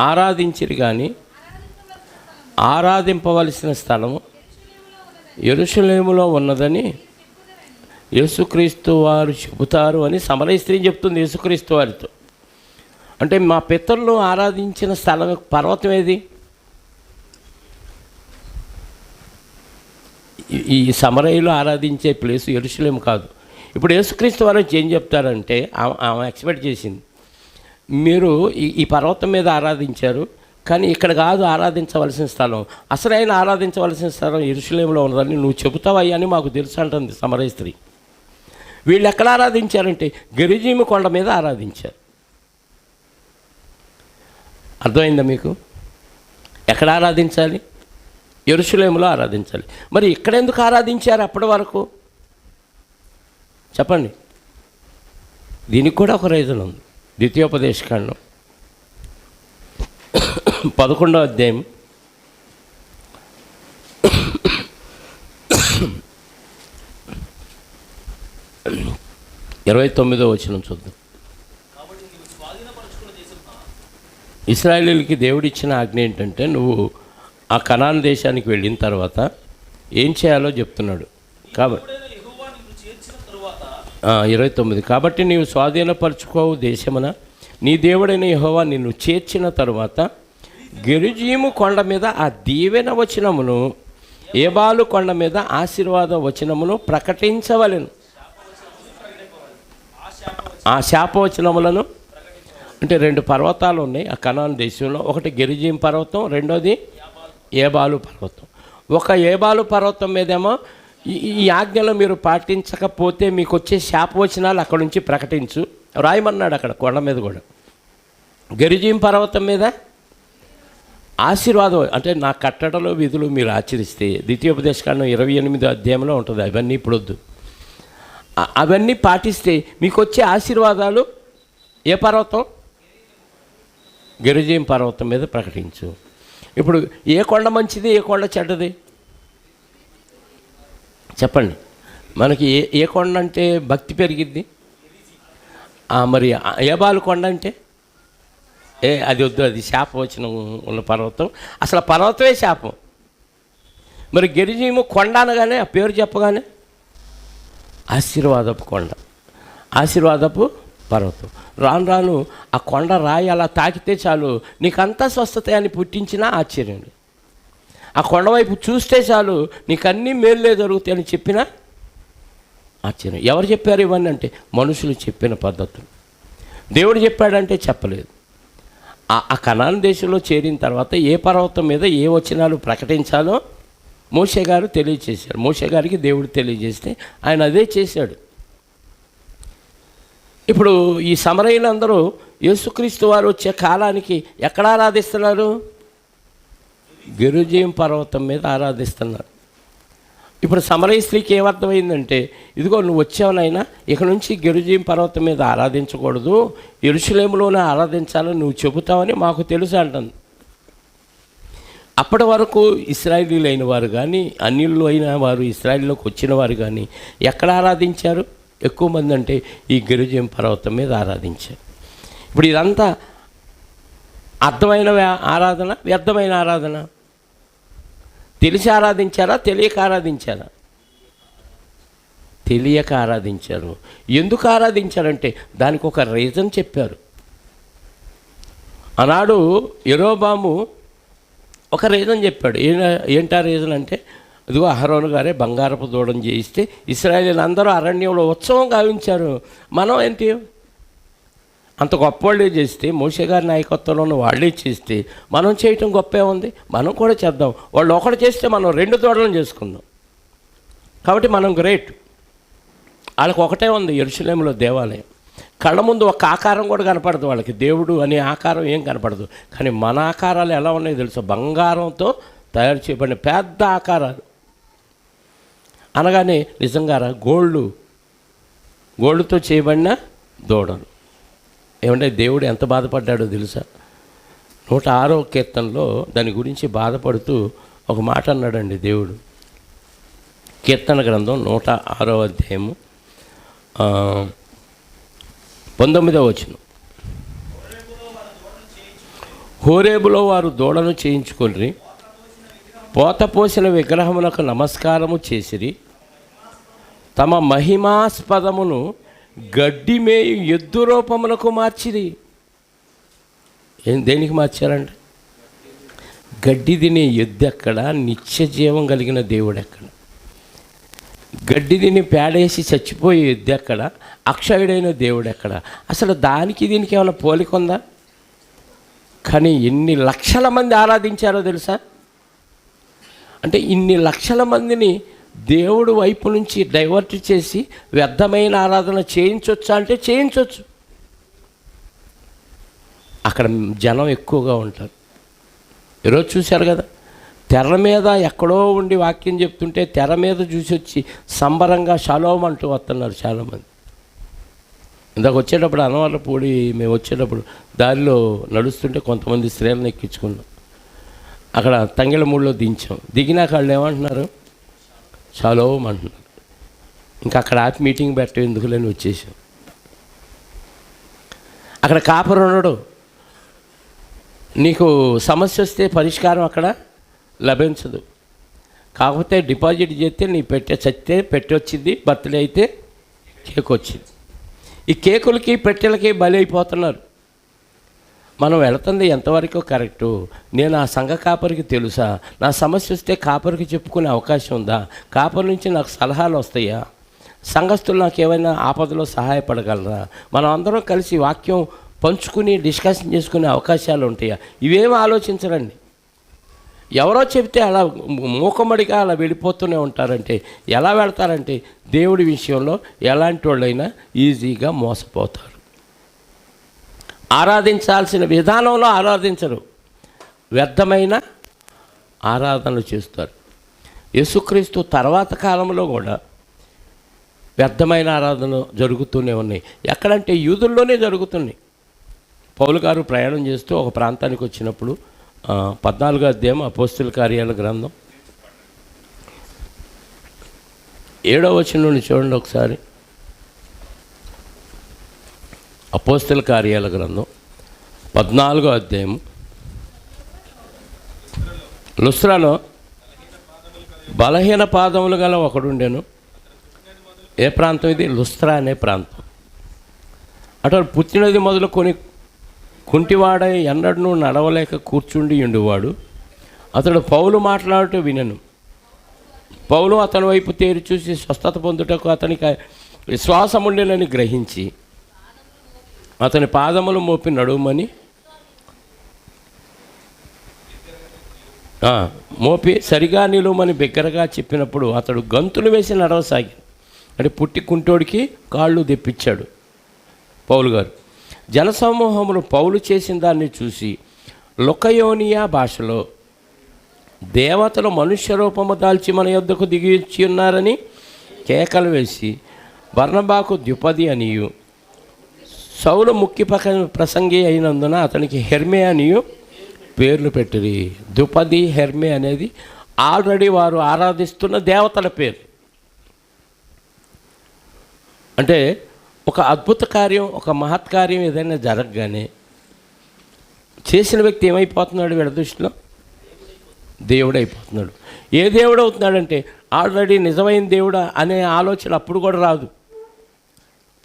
ఆరాధించిరి కానీ ఆరాధింపవలసిన స్థలము యెరూషలేములో ఉన్నదని యేసుక్రీస్తు వారు చెబుతారు అని సమరయ స్త్రీ చెప్తుంది యేసుక్రీస్తు వారితో. అంటే మా పితరులు ఆరాధించిన స్థలం పర్వతం ఏది? ఈ సమరయలు ఆరాధించే ప్లేసు యెరూషలేము కాదు. ఇప్పుడు యేసుక్రీస్తు వారు ఏం చెప్తారంటే, ఆమె ఎక్స్పెక్ట్ చేసింది, మీరు ఈ పర్వతం మీద ఆరాధించారు, కానీ ఇక్కడ కాదు ఆరాధించవలసిన స్థలం, అసలైన ఆరాధించవలసిన స్థలం యెరూషలేములో ఉన్నదని నువ్వు చెబుతావయ్యా అని మాకు తెలుసు అంటుంది సమరయ స్త్రీ. వీళ్ళు ఎక్కడ ఆరాధించారంటే గెరిజీము కొండ మీద ఆరాధించారు. అర్థమైందా మీకు? ఎక్కడ ఆరాధించాలి? యెరూషలేములో ఆరాధించాలి. మరి ఇక్కడ ఎందుకు ఆరాధించారు అప్పటి వరకు చెప్పండి? దీనికి కూడా ఒక రీజన్ ఉంది. ద్వితీయోపదేశకాండం 11వ అధ్యాయం 29వ వచనం చూద్దాం. ఇశ్రాయేలీయులకి దేవుడిచ్చిన ఆజ్ఞ ఏంటంటే నువ్వు ఆ కనాను దేశానికి వెళ్ళిన తర్వాత ఏం చేయాలో చెప్తున్నాడు. కాబట్టి 29, కాబట్టి నీవు స్వాధీనపరచుకోవు దేశమున నీ దేవుడైన యెహోవా నిన్ను చేర్చిన తరువాత గెరిజీము కొండ మీద ఆ దీవెన వచనమును, ఏబాలు కొండ మీద ఆశీర్వాద వచనమును ప్రకటించవలెను. ఆ శాపవచనములను అంటే 2 పర్వతాలు ఉన్నాయి ఆ కనాను దేశంలో. ఒకటి గెరిజీం పర్వతం, రెండోది ఏబాలు పర్వతం. ఒక ఏబాలు పర్వతం మీదేమో ఈ ఆజ్ఞలు మీరు పాటించకపోతే మీకు వచ్చే శాపవచనాలు అక్కడ నుంచి ప్రకటించు రాయమన్నాడు అక్కడ కొండ మీద కూడా. గెరిజీం పర్వతం మీద ఆశీర్వాదం అంటే నా కట్టడలో విధులు మీరు ఆచరిస్తే, ద్వితీయోపదేశకాండం 28వ అధ్యాయంలో ఉంటుంది. అవన్నీ ఇప్పుడు వద్దు. అవన్నీ పాటిస్తే మీకు వచ్చే ఆశీర్వాదాలు ఏ పర్వతం? గెరిజీం పర్వతం మీద ప్రకటించు. ఇప్పుడు ఏ కొండ మంచిది, ఏ కొండ చెడ్డది చెప్పండి? మనకి ఏ కొండ అంటే భక్తి పెరిగిద్ది? మరి ఏబాలు కొండ అంటే అది వద్దు, అది శాపవచనం ఉన్న పర్వతం. అసలు పర్వతమే శాపం. మరి గెరిజీము కొండ అనగానే ఆ పేరు చెప్పగానే ఆశీర్వాదపు కొండ, ఆశీర్వాదపు పర్వతం. రాను రాను ఆ కొండ రాయి అలా తాకితే చాలు నీకంతా స్వస్థత అని పుట్టించినా ఆశ్చర్యం. ఆ కొండవైపు చూస్తే చాలు నీకు అన్నీ మేలులే జరుగుతాయని చెప్పినా ఆశ్చర్యం. ఎవరు చెప్పారు ఇవన్నీ అంటే మనుషులు చెప్పిన పద్ధతులు. దేవుడు చెప్పాడంటే చెప్పలేదు. ఆ కనాను దేశంలో చేరిన తర్వాత ఏ పర్వతం మీద ఏ వచనాలు ప్రకటించాలో మోషే గారు తెలియజేశారు. మోషే గారికి దేవుడు తెలియజేస్తే ఆయన అదే చేశాడు. ఇప్పుడు ఈ సమరయులందరూ యేసుక్రీస్తు వారు వచ్చే కాలానికి ఎక్కడ ఆరాధిస్తున్నారు? గెరిజీం పర్వతం మీద ఆరాధిస్తున్నారు. ఇప్పుడు సమరయ స్త్రీకి ఏమర్థమైందంటే ఇదిగో నువ్వు వచ్చావునైనా ఇక నుంచి గెరిజీం పర్వతం మీద ఆరాధించకూడదు, యెరూషలేములోనే ఆరాధించాలని నువ్వు చెబుతావని మాకు తెలుసు అంటుంది. అప్పటి వరకు ఇశ్రాయేలీయులు అయిన వారు కానీ అన్యులు అయిన వారు ఇశ్రాయేలులోకి వచ్చిన వారు కానీ ఎక్కడ ఆరాధించారు? ఎక్కువ మంది అంటే ఈ గెరిజీం పర్వతం మీద ఆరాధించారు. ఇప్పుడు ఇదంతా అర్థమైన ఆరాధన, వ్యర్థమైన ఆరాధన. తెలిసి ఆరాధించారా, తెలియక ఆరాధించారా? తెలియక ఆరాధించారు. ఎందుకు ఆరాధించారంటే దానికి ఒక రీజన్ చెప్పారు. ఆనాడు యెరోబాము ఒక రీజన్ చెప్పాడు. ఏంటా రీజన్ అంటే ఇదిగో అహరోను గారే బంగారపు దూడను చేయిస్తే ఇశ్రాయేలీయులందరూ అరణ్యంలో ఉత్సవం గావించారు. మనం ఏంటి అంత గొప్పవాళ్ళే చేస్తే, మోషే గారి నాయకత్వంలో వాళ్ళే చేస్తే మనం చేయటం గొప్పే ఉంది. మనం కూడా చేద్దాం. వాళ్ళు ఒకటి చేస్తే మనం 2 దూడలను చేసుకుందాం. కాబట్టి మనం గ్రేట్. వాళ్ళకి ఒకటే ఉంది యెరూషలేములో దేవాలయం. కళ్ళ ముందు ఒక ఆకారం కూడా కనపడదు వాళ్ళకి, దేవుడు అనే ఆకారం ఏం కనపడదు. కానీ మన ఆకారాలు ఎలా ఉన్నాయో తెలుసు? బంగారంతో తయారు చేయబడిన పెద్ద ఆకారాలు. అనగానే నిజంగా గోల్డ్తో చేయబడిన దూడలు. ఏమంటే దేవుడు ఎంత బాధపడ్డాడో తెలుసా? 106వ కీర్తనలో దాని గురించి బాధపడుతూ ఒక మాట అన్నాడండి దేవుడు. కీర్తన గ్రంథం 106వ అధ్యాయము 19వ వచనం. హోరేబులో వారు దూడను చేయించుకొని పోతపోసిన విగ్రహమునకు నమస్కారము చేసిరి, తమ మహిమాస్పదమును గడ్డి మేయు ఎద్దు రూపమునకు మార్చిరి. దేనికి మార్చారంటే గడ్డి తినే ఎద్దు ఎక్కడ, నిత్య జీవం కలిగిన దేవుడు ఎక్కడ? గడ్డి తిని పేడేసి చచ్చిపోయే ఎద్దు ఎక్కడ, అక్షయుడైన దేవుడు ఎక్కడ? అసలు దానికి దీనికి ఏమైనా పోలిక ఉందా? కానీ ఎన్ని లక్షల మంది ఆరాధించారో తెలుసా? అంటే ఇన్ని లక్షల మందిని దేవుడు వైపు నుంచి డైవర్ట్ చేసి వ్యర్థమైన ఆరాధన చేయించవచ్చా అంటే చేయించవచ్చు. అక్కడ జనం ఎక్కువగా ఉంటారు. ఈరోజు చూశారు కదా, తెర మీద ఎక్కడో ఉండి వాక్యం చెప్తుంటే తెర మీద చూసి వచ్చి సంబరంగా షలోమ్ అంటూ వస్తున్నారు చాలామంది. ఇందాక వచ్చేటప్పుడు అనవాళ్ళపూడి మేము వచ్చేటప్పుడు దారిలో నడుస్తుంటే కొంతమంది స్త్రీలను ఎక్కించుకున్నాం. అక్కడ తంగెళమూడిలో దించాం. దిగినాక వాళ్ళు ఏమంటున్నారు? షలోమ్ అంటున్నారు. ఇంకా అక్కడ ఆపి మీటింగ్ పెట్ట ఎందుకులేని వచ్చేసాం. అక్కడ కాపరు ఉన్నాడు. నీకు సమస్య వస్తే పరిష్కారం అక్కడ లభించదు. కాకపోతే డిపాజిట్ చేస్తే నీ పెట్టే చస్తే పెట్టి వచ్చింది, బర్త్డే అయితే కేక్ వచ్చింది. ఈ కేకులకి పెట్టెలకి బలి అయిపోతున్నారు. మనం వెళుతుంది ఎంతవరకు కరెక్టు? నేను ఆ సంఘ కాపరికి తెలుసా? నా సమస్య వస్తే కాపరికి చెప్పుకునే అవకాశం ఉందా? కాపరి నుంచి నాకు సలహాలు వస్తాయా? సంఘస్థులు నాకు ఏమైనా ఆపదలో సహాయపడగలరా? మనం అందరం కలిసి వాక్యం పంచుకుని డిస్కషన్ చేసుకునే అవకాశాలు ఉంటాయా? ఇవేమీ ఆలోచించరండి. ఎవరో చెప్తే అలా మూకమ్మడిగా అలా వెళ్ళిపోతూనే ఉంటారంటే ఎలా వెళ్తారంటే దేవుడి విషయంలో ఎలాంటి వాళ్ళైనా ఈజీగా మోసపోతారు. ఆరాధించాల్సిన విధానంలో ఆరాధించరు, వ్యర్థమైన ఆరాధనలు చేస్తారు. యేసుక్రీస్తు తర్వాత కాలంలో కూడా వ్యర్థమైన ఆరాధనలు జరుగుతూనే ఉన్నాయి. ఎక్కడంటే యూదుల్లోనే జరుగుతున్నాయి. పౌలు గారు ప్రయాణం చేస్తూ ఒక ప్రాంతానికి వచ్చినప్పుడు 14వ అధ్యాయం అపోస్తల కార్యాల గ్రంథం 7వ వచనం నుండి చూడండి ఒకసారి. అపోస్తల కార్యాల గ్రంథం 14వ అధ్యాయం. లుస్త్రాలో బలహీన పాదములు గల ఒకడుండెను. ఏ ప్రాంతం ఇది? లుస్త్రా అనే ప్రాంతం. అటు పుట్టినది మొదలుకొని కుంటివాడై ఎన్నడూ నడవలేక కూర్చుండి ఉండేవాడు. అతడు పౌలు మాట్లాడుతూ వినెను. పౌలు అతని వైపు తేరి చూసి స్వస్థత పొందుటకు అతనికి విశ్వాసం ఉండేనని గ్రహించి అతని పాదములు మోపి నడుమని మోపి సరిగా నిలువమని బిగ్గరగా చెప్పినప్పుడు అతడు గంతులు వేసి నడవసాగి. అంటే పుట్టి కుంటోడికి కాళ్ళు తెప్పించాడు పౌలు గారు. జనసమూహములు పౌలు చేసిన దాన్ని చూసి లుకయోనియా భాషలో దేవతలు మనుష్య రూపము దాల్చి మన యొద్దకు దిగి వచ్చి ఉన్నారని కేకలు వేసి బర్నబాకు ద్యుపది అనియు, సౌలు ముఖ్య ప్రసంగి అయినందున అతనికి హెర్మే అనియు పేర్లు పెట్టిరి. ద్యుపది, హెర్మే అనేది ఆల్రెడీ వారు ఆరాధిస్తున్న దేవతల పేరు. అంటే ఒక అద్భుత కార్యం, ఒక మహత్కార్యం ఏదైనా జరగగానే చేసిన వ్యక్తి ఏమైపోతున్నాడు? వీళ్ళ దృష్టిలో దేవుడు అయిపోతున్నాడు. ఏ దేవుడు అవుతున్నాడంటే ఆల్రెడీ నిజమైన దేవుడా అనే ఆలోచన అప్పుడు కూడా రాదు.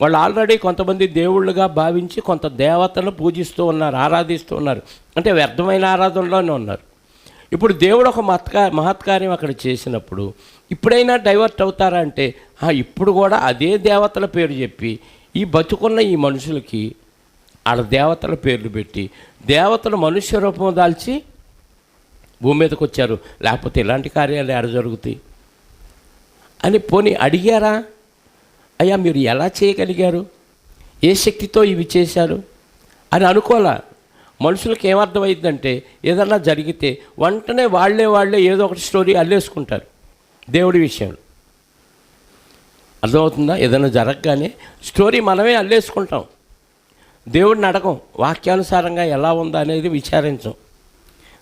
వాళ్ళు ఆల్రెడీ కొంతమంది దేవుళ్ళుగా భావించి కొంత దేవతలను పూజిస్తూ ఉన్నారు, ఆరాధిస్తూ ఉన్నారు. అంటే వ్యర్థమైన ఆరాధనలోనే ఉన్నారు. ఇప్పుడు దేవుడు ఒక మహత్కార్యం అక్కడ చేసినప్పుడు ఇప్పుడైనా డైవర్ట్ అవుతారా అంటే ఇప్పుడు కూడా అదే దేవతల పేరు చెప్పి ఈ బతుకున్న ఈ మనుషులకి వాళ్ళ దేవతల పేర్లు పెట్టి దేవతలు మనుష్య రూపం దాల్చి భూమి మీదకి వచ్చారు. లేకపోతే ఇలాంటి కార్యాలు ఎక్కడ జరుగుతాయి అని పోనీ అడిగారా? అయ్యా మీరు ఎలా చేయగలిగారు? ఏ శక్తితో ఇవి చేశారు అని అనుకోలే. మనుషులకు ఏమర్థమైందంటే ఏదన్నా జరిగితే వెంటనే వాళ్ళే ఏదో ఒకటి స్టోరీ అల్లేసుకుంటారు దేవుడి విషయంలో. అర్థమవుతుందా? ఏదైనా జరగగానే స్టోరీ మనమే అల్లేసుకుంటాం. దేవుడిని అడగం, వాక్యానుసారంగా ఎలా ఉందా అనేది విచారించం.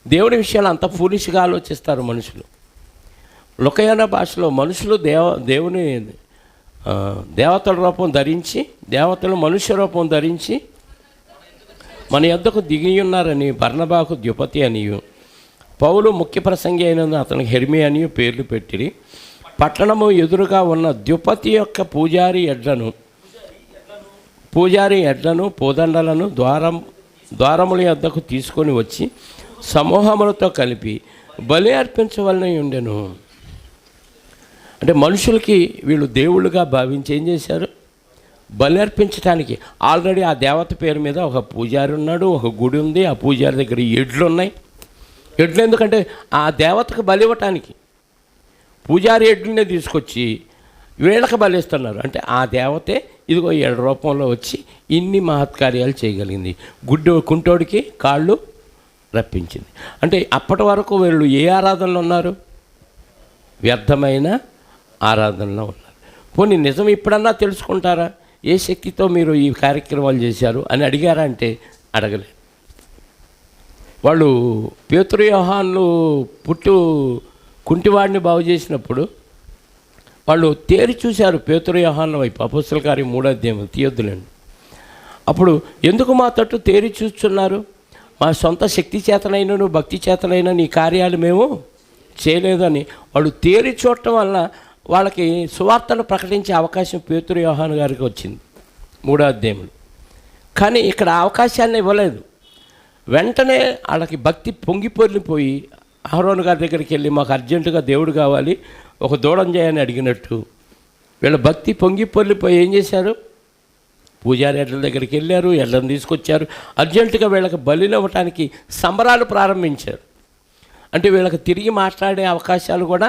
దేవుడి విషయాలు అంత ఫూలిష్గా ఆలోచిస్తారు మనుషులు. లుకయోనియా భాషలో మనుషులు దేవుని దేవతల రూపం ధరించి, దేవతలు మనుష్య రూపం ధరించి మన యొద్దకు దిగి ఉన్నారని బర్నబాకు ద్యుపతి అనియు, పౌలు ముఖ్య ప్రసంగి అయినందున అతనికి హెర్మే అనియు పేర్లు పెట్టిరి. పట్టణము ఎదురుగా ఉన్న ద్యుపతి యొక్క పూజారి ఎడ్లను పోదండలను ద్వారముల యొద్దకు తీసుకొని వచ్చి సమూహములతో కలిపి బలి అర్పించవలన ఉండెను. అంటే మనుషులకి వీళ్ళు దేవుళ్ళుగా భావించి ఏం చేశారు? బలి అర్పించడానికి. ఆల్రెడీ ఆ దేవత పేరు మీద ఒక పూజారి ఉన్నాడు, ఒక గుడి ఉంది, ఆ పూజారి దగ్గర ఎడ్లు ఉన్నాయి. ఎడ్లు ఎందుకంటే ఆ దేవతకు బలి ఇవ్వటానికి పూజారి ఎడ్లనే తీసుకొచ్చి వీళ్ళకి బలిస్తున్నారు. అంటే ఆ దేవతే ఇదిగో ఎడ్ల రూపంలో వచ్చి ఇన్ని మహత్కార్యాలు చేయగలిగింది. కుంటోడికి కాళ్ళు రప్పించింది. అంటే అప్పటి వరకు వీళ్ళు ఏ ఆరాధనలో ఉన్నారు? వ్యర్థమైన ఆరాధనలో ఉన్నారు. పోనీ నిజం ఇప్పుడన్నా తెలుసుకుంటారా? ఏ శక్తితో మీరు ఈ కార్యక్రమాలు చేశారు అని అడిగారా అంటే అడగలేదు. వాళ్ళు పేతురు యోహాను కుంటివాడిని బాగు చేసినప్పుడు వాళ్ళు తేరి చూశారు పేతురు యోహాను వైపు. అపోస్తలుల కార్యం 3వ అధ్యాయం తీయొద్దులేండి. అప్పుడు ఎందుకు మా తట్టు తేరి చూస్తున్నారు? మా సొంత శక్తి చేతనైనను భక్తి చేతనైనా నీ కార్యాలు మేము చేయలేదని వాళ్ళు తేరి చూడటం వల్ల వాళ్ళకి సువార్తను ప్రకటించే అవకాశం పేతురు యోహాను గారికి వచ్చింది 3వ అధ్యాయంలో. కానీ ఇక్కడ అవకాశాన్ని ఇవ్వలేదు. వెంటనే వాళ్ళకి భక్తి పొంగిపోయి అహరోను గారి దగ్గరికి వెళ్ళి మాకు అర్జెంటుగా దేవుడు కావాలి, ఒక దూడం చేయని అడిగినట్టు వీళ్ళ భక్తి పొంగిపోయి ఏం చేశారు? పూజారి ఎడ్ల దగ్గరికి వెళ్ళారు, ఎడ్లను తీసుకొచ్చారు. అర్జెంటుగా వీళ్ళకి బలిలు ఇవ్వటానికి సంబరాలు ప్రారంభించారు. అంటే వీళ్ళకి తిరిగి మాట్లాడే అవకాశాలు కూడా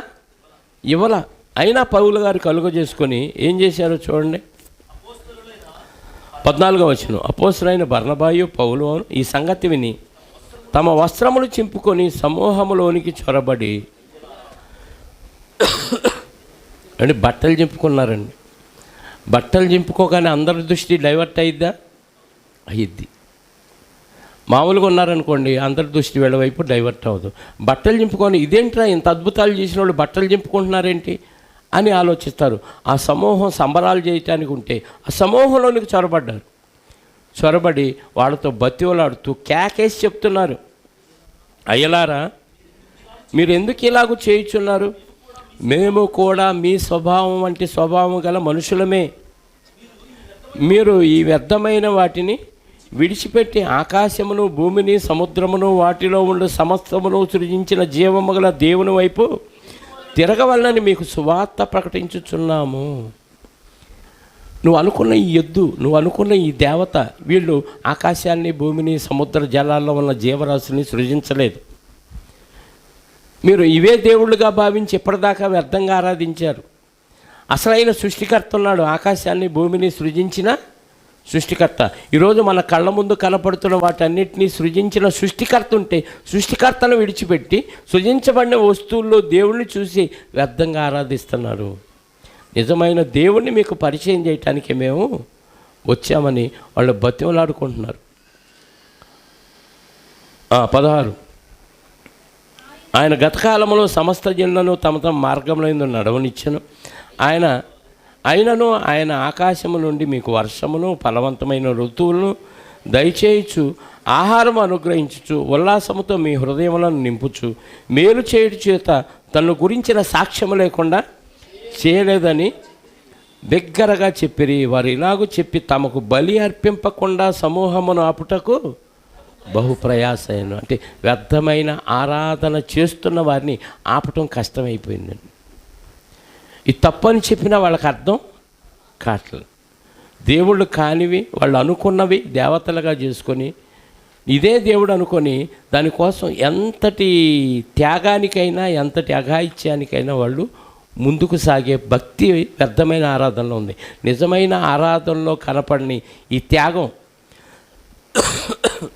ఇవ్వాల. అయినా పౌలు గారు కలుగ చేసుకొని ఏం చేశారో చూడండి. 14వ వచనం. అపోస్తలులైన బర్నబాయు పౌలు ఈ సంగతి విని తమ వస్త్రములు చింపుకొని సమూహములోనికి చొరబడి అంటే బట్టలు చింపుకున్నారండి. బట్టలు చింపుకోగానే అందరి దృష్టి డైవర్ట్ అయిద్దా? అయ్యిద్ది. మామూలుగా ఉన్నారనుకోండి అందరి దృష్టి వీళ్ళ వైపు డైవర్ట్ అవ్వదు. బట్టలు చింపుకొని ఇదేంట్రా ఇంత అద్భుతాలు చేసిన వాళ్ళు బట్టలు చింపుకుంటున్నారేంటి అని ఆలోచిస్తారు. ఆ సమూహం సంబరాలు చేయటానికి ఉంటే ఆ సమూహంలోనికి చొరబడ్డారు. చొరబడి వాళ్ళతో బతివలాడుతూ కేకేసి చెప్తున్నారు, అయ్యలారా మీరు ఎందుకు ఇలాగూ చేయుచున్నారు? మేము కూడా మీ స్వభావం వంటి స్వభావం గల మనుషులమే. మీరు ఈ వ్యర్థమైన వాటిని విడిచిపెట్టి ఆకాశమును భూమిని సముద్రమును వాటిలో ఉండు సమస్తమును సృజించిన జీవము గల దేవుని వైపు తిరగవలనని మీకు సువార్త ప్రకటించుచున్నాము. నువ్వు అనుకున్న ఈ ఎద్దు, నువ్వు అనుకున్న ఈ దేవత వీళ్ళు ఆకాశాన్ని భూమిని సముద్ర జలాల్లో ఉన్న జీవరాశుల్ని సృజించలేదు. మీరు ఇవే దేవుళ్ళుగా భావించి ఇప్పటిదాకా వ్యర్థంగా ఆరాధించారు. అసలైన సృష్టికర్త ఉన్నాడు, ఆకాశాన్ని భూమిని సృజించిన సృష్టికర్త. ఈరోజు మన కళ్ళ ముందు కనపడుతున్న వాటన్నిటినీ సృజించిన సృష్టికర్త ఉంటే సృష్టికర్తను విడిచిపెట్టి సృజించబడిన వస్తువుల్లో దేవుణ్ణి చూసి వ్యర్థంగా ఆరాధిస్తున్నారు. నిజమైన దేవుణ్ణి మీకు పరిచయం చేయటానికి మేము వచ్చామని వాళ్ళు బతిమలాడుకుంటున్నారు. 16. ఆయన గతకాలంలో సమస్త జనులను తమ తమ మార్గంలో నడవనిచ్చెను. ఆయన ఆకాశము నుండి మీకు వర్షమును ఫలవంతమైన ఋతువులను దయచేయచ్చు, ఆహారం అనుగ్రహించుచు ఉల్లాసముతో మీ హృదయములను నింపుచు మేలు చేయుట చేత తన గురించిన సాక్ష్యము లేకుండా చేయలేదని బిగ్గరగా చెప్పిరి. వారు ఇలాగూ చెప్పి తమకు బలి అర్పింపకుండా సమూహమును ఆపుటకు బహు ప్రయాసైన. అంటే వ్యర్థమైన ఆరాధన చేస్తున్న వారిని ఆపటం కష్టమైపోయిందండి. ఇది తప్పని చెప్పినా వాళ్ళకి అర్థం కావట్లేదు. దేవుళ్ళు కానివి వాళ్ళు అనుకున్నవి దేవతలుగా చేసుకొని ఇదే దేవుడు అనుకొని దానికోసం ఎంతటి త్యాగానికైనా ఎంతటి అఘాయిత్యానికైనా వాళ్ళు ముందుకు సాగే భక్తి వ్యర్థమైన ఆరాధనలో ఉంది. నిజమైన ఆరాధనలో కనపడని ఈ త్యాగం,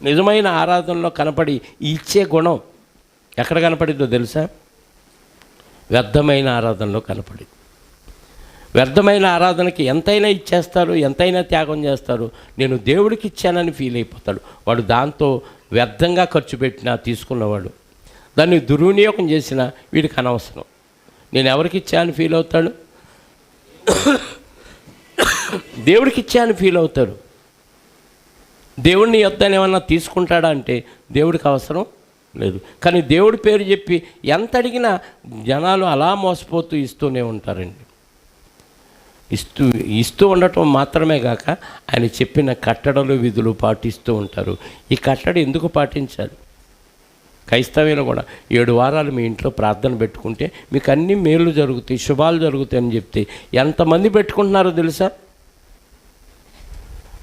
నిజమైన ఆరాధనలో కనపడి ఇచ్చే గుణం ఎక్కడ కనపడిద్దో తెలుసా? వ్యర్థమైన ఆరాధనలో కనపడింది. వ్యర్థమైన ఆరాధనకి ఎంతైనా ఇచ్చేస్తారు, ఎంతైనా త్యాగం చేస్తారు. నేను దేవుడికి ఇచ్చానని ఫీల్ అయిపోతాడు వాడు. దాంతో వ్యర్థంగా ఖర్చు పెట్టినా తీసుకున్నవాడు దాన్ని దుర్వినియోగం చేసినా వీడికి అనవసరం. నేను ఎవరికి ఇచ్చాను ఫీల్ అవుతాడు, దేవుడికి ఇచ్చాను ఫీల్ అవుతాడు. దేవుడిని యొద్దని ఏమన్నా తీసుకుంటాడా అంటే దేవుడికి అవసరం లేదు. కానీ దేవుడి పేరు చెప్పి ఎంత అడిగినా జనాలు అలా మోసపోతూ ఇస్తూనే ఉంటారండి. ఇస్తూ ఉండటం మాత్రమే కాక ఆయన చెప్పిన కట్టడలు విధులు పాటిస్తూ ఉంటారు. ఈ కట్టడి ఎందుకు పాటించాలి? క్రైస్తవ్యంలో కూడా 7 వారాలు మీ ఇంట్లో ప్రార్థన పెట్టుకుంటే మీకు అన్ని మేలు జరుగుతాయి, శుభాలు జరుగుతాయి అని చెప్తే ఎంతమంది పెట్టుకుంటున్నారో తెలుసా?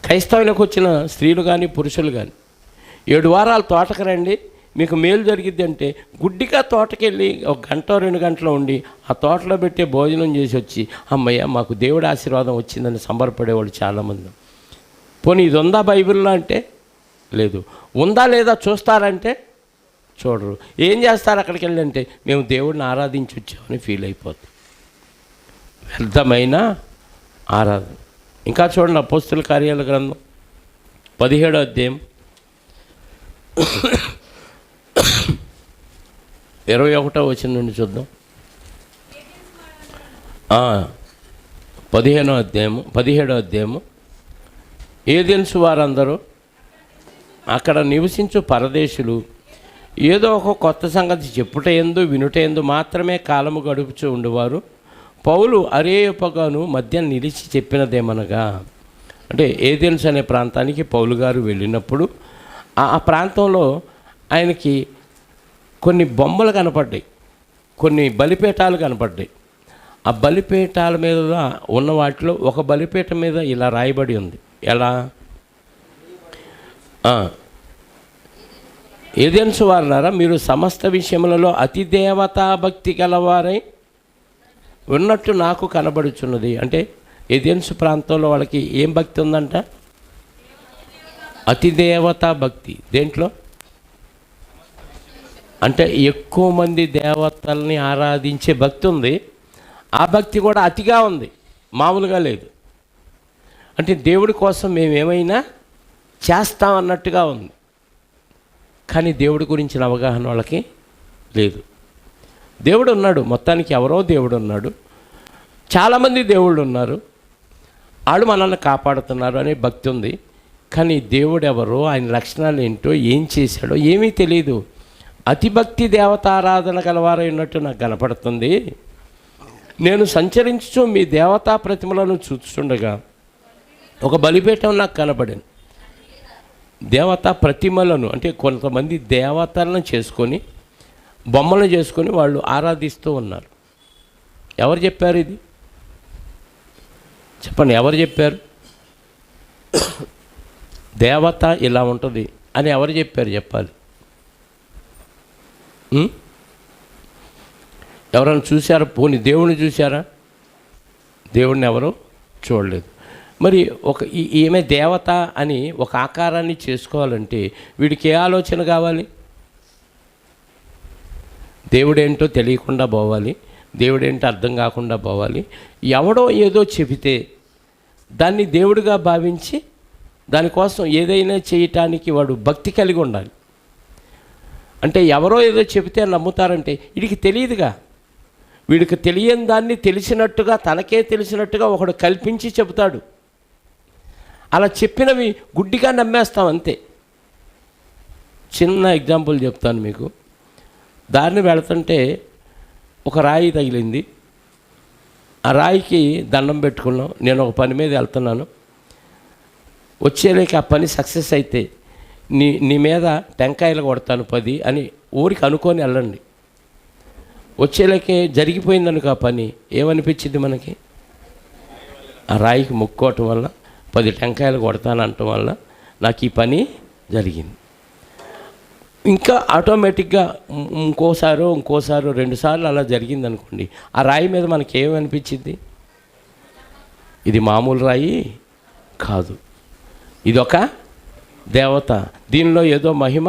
క్రైస్తవులకు వచ్చిన స్త్రీలు కానీ పురుషులు కానీ 7 వారాలు తోటకు రండి, మీకు మేలు జరిగిద్ది అంటే గుడ్డిగా తోటకెళ్ళి 1 గంట 2 గంటలు ఉండి ఆ తోటలో పెట్టే భోజనం చేసి వచ్చి అమ్మయ్య మాకు దేవుడి ఆశీర్వాదం వచ్చిందని సంబరపడేవాళ్ళు చాలామంది. పోనీ ఇది ఉందా బైబిల్లో అంటే లేదు, ఉందా లేదా చూస్తారంటే చూడరు. ఏం చేస్తారు అక్కడికి వెళ్ళి అంటే మేము దేవుడిని ఆరాధించి వచ్చామని ఫీల్ అయిపోతుంది. వ్యర్థమైన ఆరాధన. ఇంకా చూడండి అపోస్తుల కార్యాల గ్రంథం 17వ అధ్యాయం 21వ వచనం నుండి చూద్దాం. 17వ అధ్యాయము ఏదెన్సు వారందరూ అక్కడ నివసించు పరదేశులు ఏదో ఒక కొత్త సంగతి చెప్పుట యందు వినుట యందు మాత్రమే కాలము గడుపుచూ ఉండేవారు. పౌలు అరేయొపగాను మధ్య నిలిచి చెప్పినదేమనగా, అంటే ఏథెన్స్ అనే ప్రాంతానికి పౌలు గారు వెళ్ళినప్పుడు ఆ ప్రాంతంలో ఆయనకి కొన్ని బొమ్మలు కనపడ్డాయి, కొన్ని బలిపీఠాలు కనపడ్డాయి. ఆ బలిపీఠాల మీద ఉన్న వాటిలో ఒక బలిపీఠం మీద ఇలా రాయబడి ఉంది. ఎలా? ఏథెన్స్ వారలారా, మీరు సమస్త విషయములలో అతి దేవతా భక్తి గలవారై ఉన్నట్టు నాకు కనబడుచున్నది. అంటే ఏథెన్స్ ప్రాంతంలో వాళ్ళకి ఏం భక్తి ఉందంట? అతి దేవతా భక్తి. దేంట్లో అంటే ఎక్కువ మంది దేవతల్ని ఆరాధించే భక్తి ఉంది. ఆ భక్తి కూడా అతిగా ఉంది, మామూలుగా లేదు. అంటే దేవుడి కోసం మేమేమైనా చేస్తామన్నట్టుగా ఉంది. కానీ దేవుడి గురించిన అవగాహన వాళ్ళకి లేదు. దేవుడు ఉన్నాడు, మొత్తానికి ఎవరో దేవుడు ఉన్నాడు, చాలామంది దేవుళ్ళు ఉన్నారు, వాళ్ళు మనల్ని కాపాడుతున్నారు అనే భక్తి ఉంది. కానీ దేవుడు ఎవరో, ఆయన లక్షణాలు ఏంటో, ఏం చేశాడో ఏమీ తెలియదు. అతిభక్తి దేవతారాధన గలవారై ఉన్నట్టు నాకు కనపడుతుంది. నేను సంచరించు మీ దేవతా ప్రతిమలను చూస్తుండగా ఒక బలిపీఠం నాకు కనపడింది. దేవతా ప్రతిమలను అంటే కొంతమంది దేవతలను చేసుకొని బొమ్మలను చేసుకొని వాళ్ళు ఆరాధిస్తూ ఉన్నారు. ఎవరు చెప్పారు ఇది? చెప్పండి, ఎవరు చెప్పారు? దేవత ఇలా ఉంటుంది అని ఎవరు చెప్పారు? చెప్పాలి. ఎవరైనా చూశారా? పోనీ దేవుణ్ణి చూశారా? దేవుణ్ణి ఎవరు చూడలేదు. మరి ఈమె దేవత అని ఒక ఆకారాన్ని చేసుకోవాలంటే వీడికి ఏ ఆలోచన కావాలి? దేవుడేంటో తెలియకుండా పోవాలి, దేవుడేంటో అర్థం కాకుండా పోవాలి. ఎవడో ఏదో చెబితే దాన్ని దేవుడిగా భావించి దానికోసం ఏదైనా చేయటానికి వాడు భక్తి కలిగి ఉండాలి. అంటే ఎవరో ఏదో చెబితే నమ్ముతారంటే వీడికి తెలియదుగా. వీడికి తెలియని దాన్ని తెలిసినట్టుగా, తనకే తెలిసినట్టుగా ఒకడు కల్పించి చెబుతాడు. అలా చెప్పినవి గుడ్డిగా నమ్మేస్తాం అంతే. చిన్న ఎగ్జాంపుల్ చెప్తాను మీకు. దారిని వెళుతుంటే ఒక రాయి తగిలింది. ఆ రాయికి దండం పెట్టుకున్నాం. నేను ఒక పని మీద వెళ్తున్నాను, వచ్చేలేక ఆ పని సక్సెస్ అయితే నీ మీద టెంకాయలు కొడతాను 10 అని ఊరికి అనుకొని వెళ్ళండి. వచ్చేలేకే జరిగిపోయిందనుకో ఆ పని, ఏమనిపించింది మనకి? ఆ రాయికి మొక్కోవటం వల్ల 10 టెంకాయలు కొడతాను అనటం వల్ల నాకు ఈ పని జరిగింది. ఇంకా ఆటోమేటిక్గా ఇంకోసారో 2 సార్లు అలా జరిగింది అనుకోండి, ఆ రాయి మీద మనకి ఏమనిపించింది? ఇది మామూలు రాయి కాదు, ఇదొక దేవత, దీనిలో ఏదో మహిమ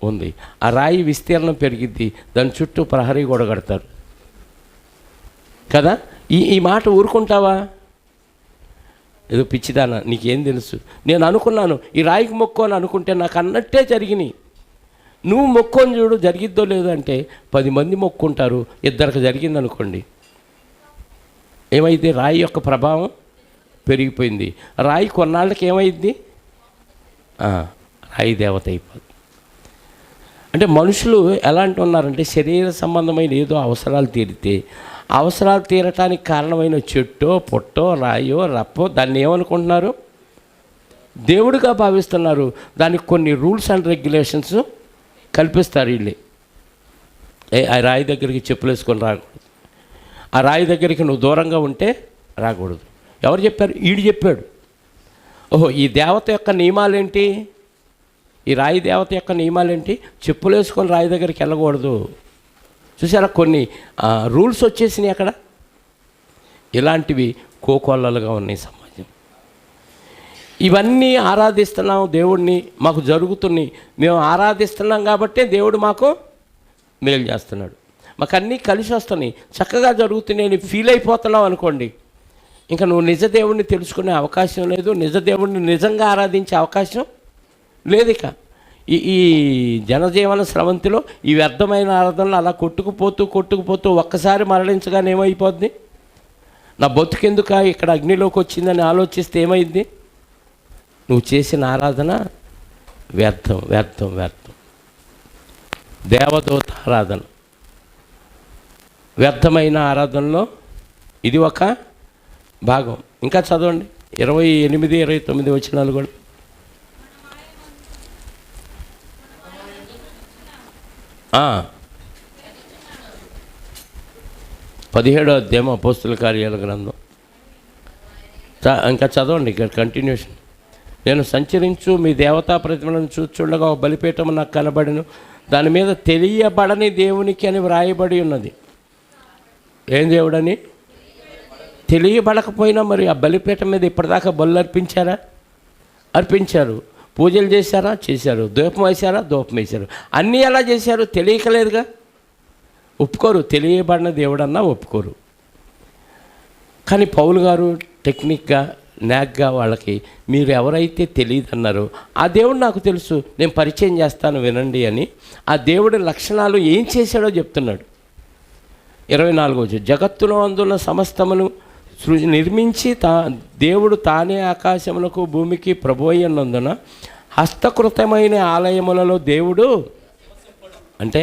ఉంది. ఆ రాయి విస్తీర్ణం పెరిగిద్ది, దాని చుట్టూ ప్రహరీ గోడ కడతారు కదా. ఈ మాట ఊరుకుంటావా? ఏదో పిచ్చిదానా, నీకేం తెలుసు? నేను అనుకున్నాను ఈ రాయికి మొక్కు అని అనుకుంటే నాకు అన్నట్టే జరిగినాయి. నువ్వు మొక్కొని చూడు జరిగిద్దో లేదో అంటే 10 మంది మొక్కుంటారు, 2కి జరిగింది అనుకోండి, ఏమైంది? రాయి యొక్క ప్రభావం పెరిగిపోయింది. రాయి కొన్నాళ్ళకి ఏమైంది? రాయి దేవత అయిపోతుంది. అంటే మనుషులు ఎలాంటి ఉన్నారంటే శరీర సంబంధమైన ఏదో అవసరాలు తీరితే అవసరాలు తీరటానికి కారణమైన చెట్టో పొట్టో రాయో రప్పో దాన్ని ఏమనుకుంటున్నారు? దేవుడిగా భావిస్తున్నారు. దానికి కొన్ని రూల్స్ అండ్ రెగ్యులేషన్స్ కల్పిస్తారు వీళ్ళే. ఆ రాయి దగ్గరికి చెప్పులు వేసుకొని రాకూడదు, ఆ రాయి దగ్గరికి నువ్వు దూరంగా ఉంటే రాకూడదు. ఎవరు చెప్పారు? ఈడు చెప్పాడు. ఓహో, ఈ దేవత యొక్క నియమాలేంటి? ఈ రాయి దేవత యొక్క నియమాలేంటి? చెప్పులు వేసుకొని రాయి దగ్గరికి వెళ్ళకూడదు. చూసారా, కొన్ని రూల్స్ వచ్చేసినాయి అక్కడ. ఇలాంటివి కోకొల్లలుగా ఉన్నాయి సమాజం. ఇవన్నీ ఆరాధిస్తున్నాం దేవుడిని, మాకు జరుగుతున్నాయి, మేము ఆరాధిస్తున్నాం కాబట్టే దేవుడు మాకు మేలు చేస్తున్నాడు, మాకు అన్నీ కలిసి వస్తున్నాయి, చక్కగా జరుగుతున్నాయని ఫీల్ అయిపోతున్నావు అనుకోండి, ఇంకా నువ్వు నిజ దేవుడిని తెలుసుకునే అవకాశం లేదు, నిజ దేవుడిని నిజంగా ఆరాధించే అవకాశం లేదు. ఇక ఈ జనజీవన స్రవంతిలో ఈ వ్యర్థమైన ఆరాధనలు అలా కొట్టుకుపోతూ ఒక్కసారి మరణించగానే ఏమైపోద్ది? నా బతుకెందుక ఇక్కడ అగ్నిలోకి వచ్చిందని ఆలోచిస్తే ఏమైంది? నువ్వు చేసిన ఆరాధన వ్యర్థం వ్యర్థం వ్యర్థం. దేవదూత ఆరాధన వ్యర్థమైన ఆరాధనలో ఇది ఒక భాగం. ఇంకా చదవండి 28, 29 వచనాలు కూడా. ఆ 17వ అధ్యాయం అపోస్తుల కార్యాల గ్రంథం. ఇంకా చదవండి, ఇక్కడ కంటిన్యూషన్. నేను సంచరించు మీ దేవతా ప్రతిమలను చూచుండగా ఒక బలిపీఠం నాకు కనబడను, దాని మీద తెలియబడని దేవునికి అని వ్రాయబడి ఉన్నది. ఏం దేవుడని? తెలియబడకపోయినా మరి ఆ బలిపీఠం మీద ఇప్పటిదాకా బలు అర్పించారు, పూజలు చేశారు, ధూపం వేశారు, అన్నీ ఎలా చేశారు? తెలియకలేదుగా. ఒప్పుకోరు, తెలియబడిన దేవుడన్నా ఒప్పుకోరు. కానీ పౌలు గారు టెక్నిక్గా నాగ్గా వాళ్ళకి, మీరు ఎవరైతే తెలియదు అన్నారో ఆ దేవుడు నాకు తెలుసు, నేను పరిచయం చేస్తాను వినండి అని ఆ దేవుడి లక్షణాలు ఏం చేశాడో చెప్తున్నాడు. 24 జగత్తులో అందున్న సమస్తమును నిర్మించి దేవుడు తానే ఆకాశములకు భూమికి ప్రభువైనందున హస్తకృతమైన ఆలయములలో దేవుడు అంటే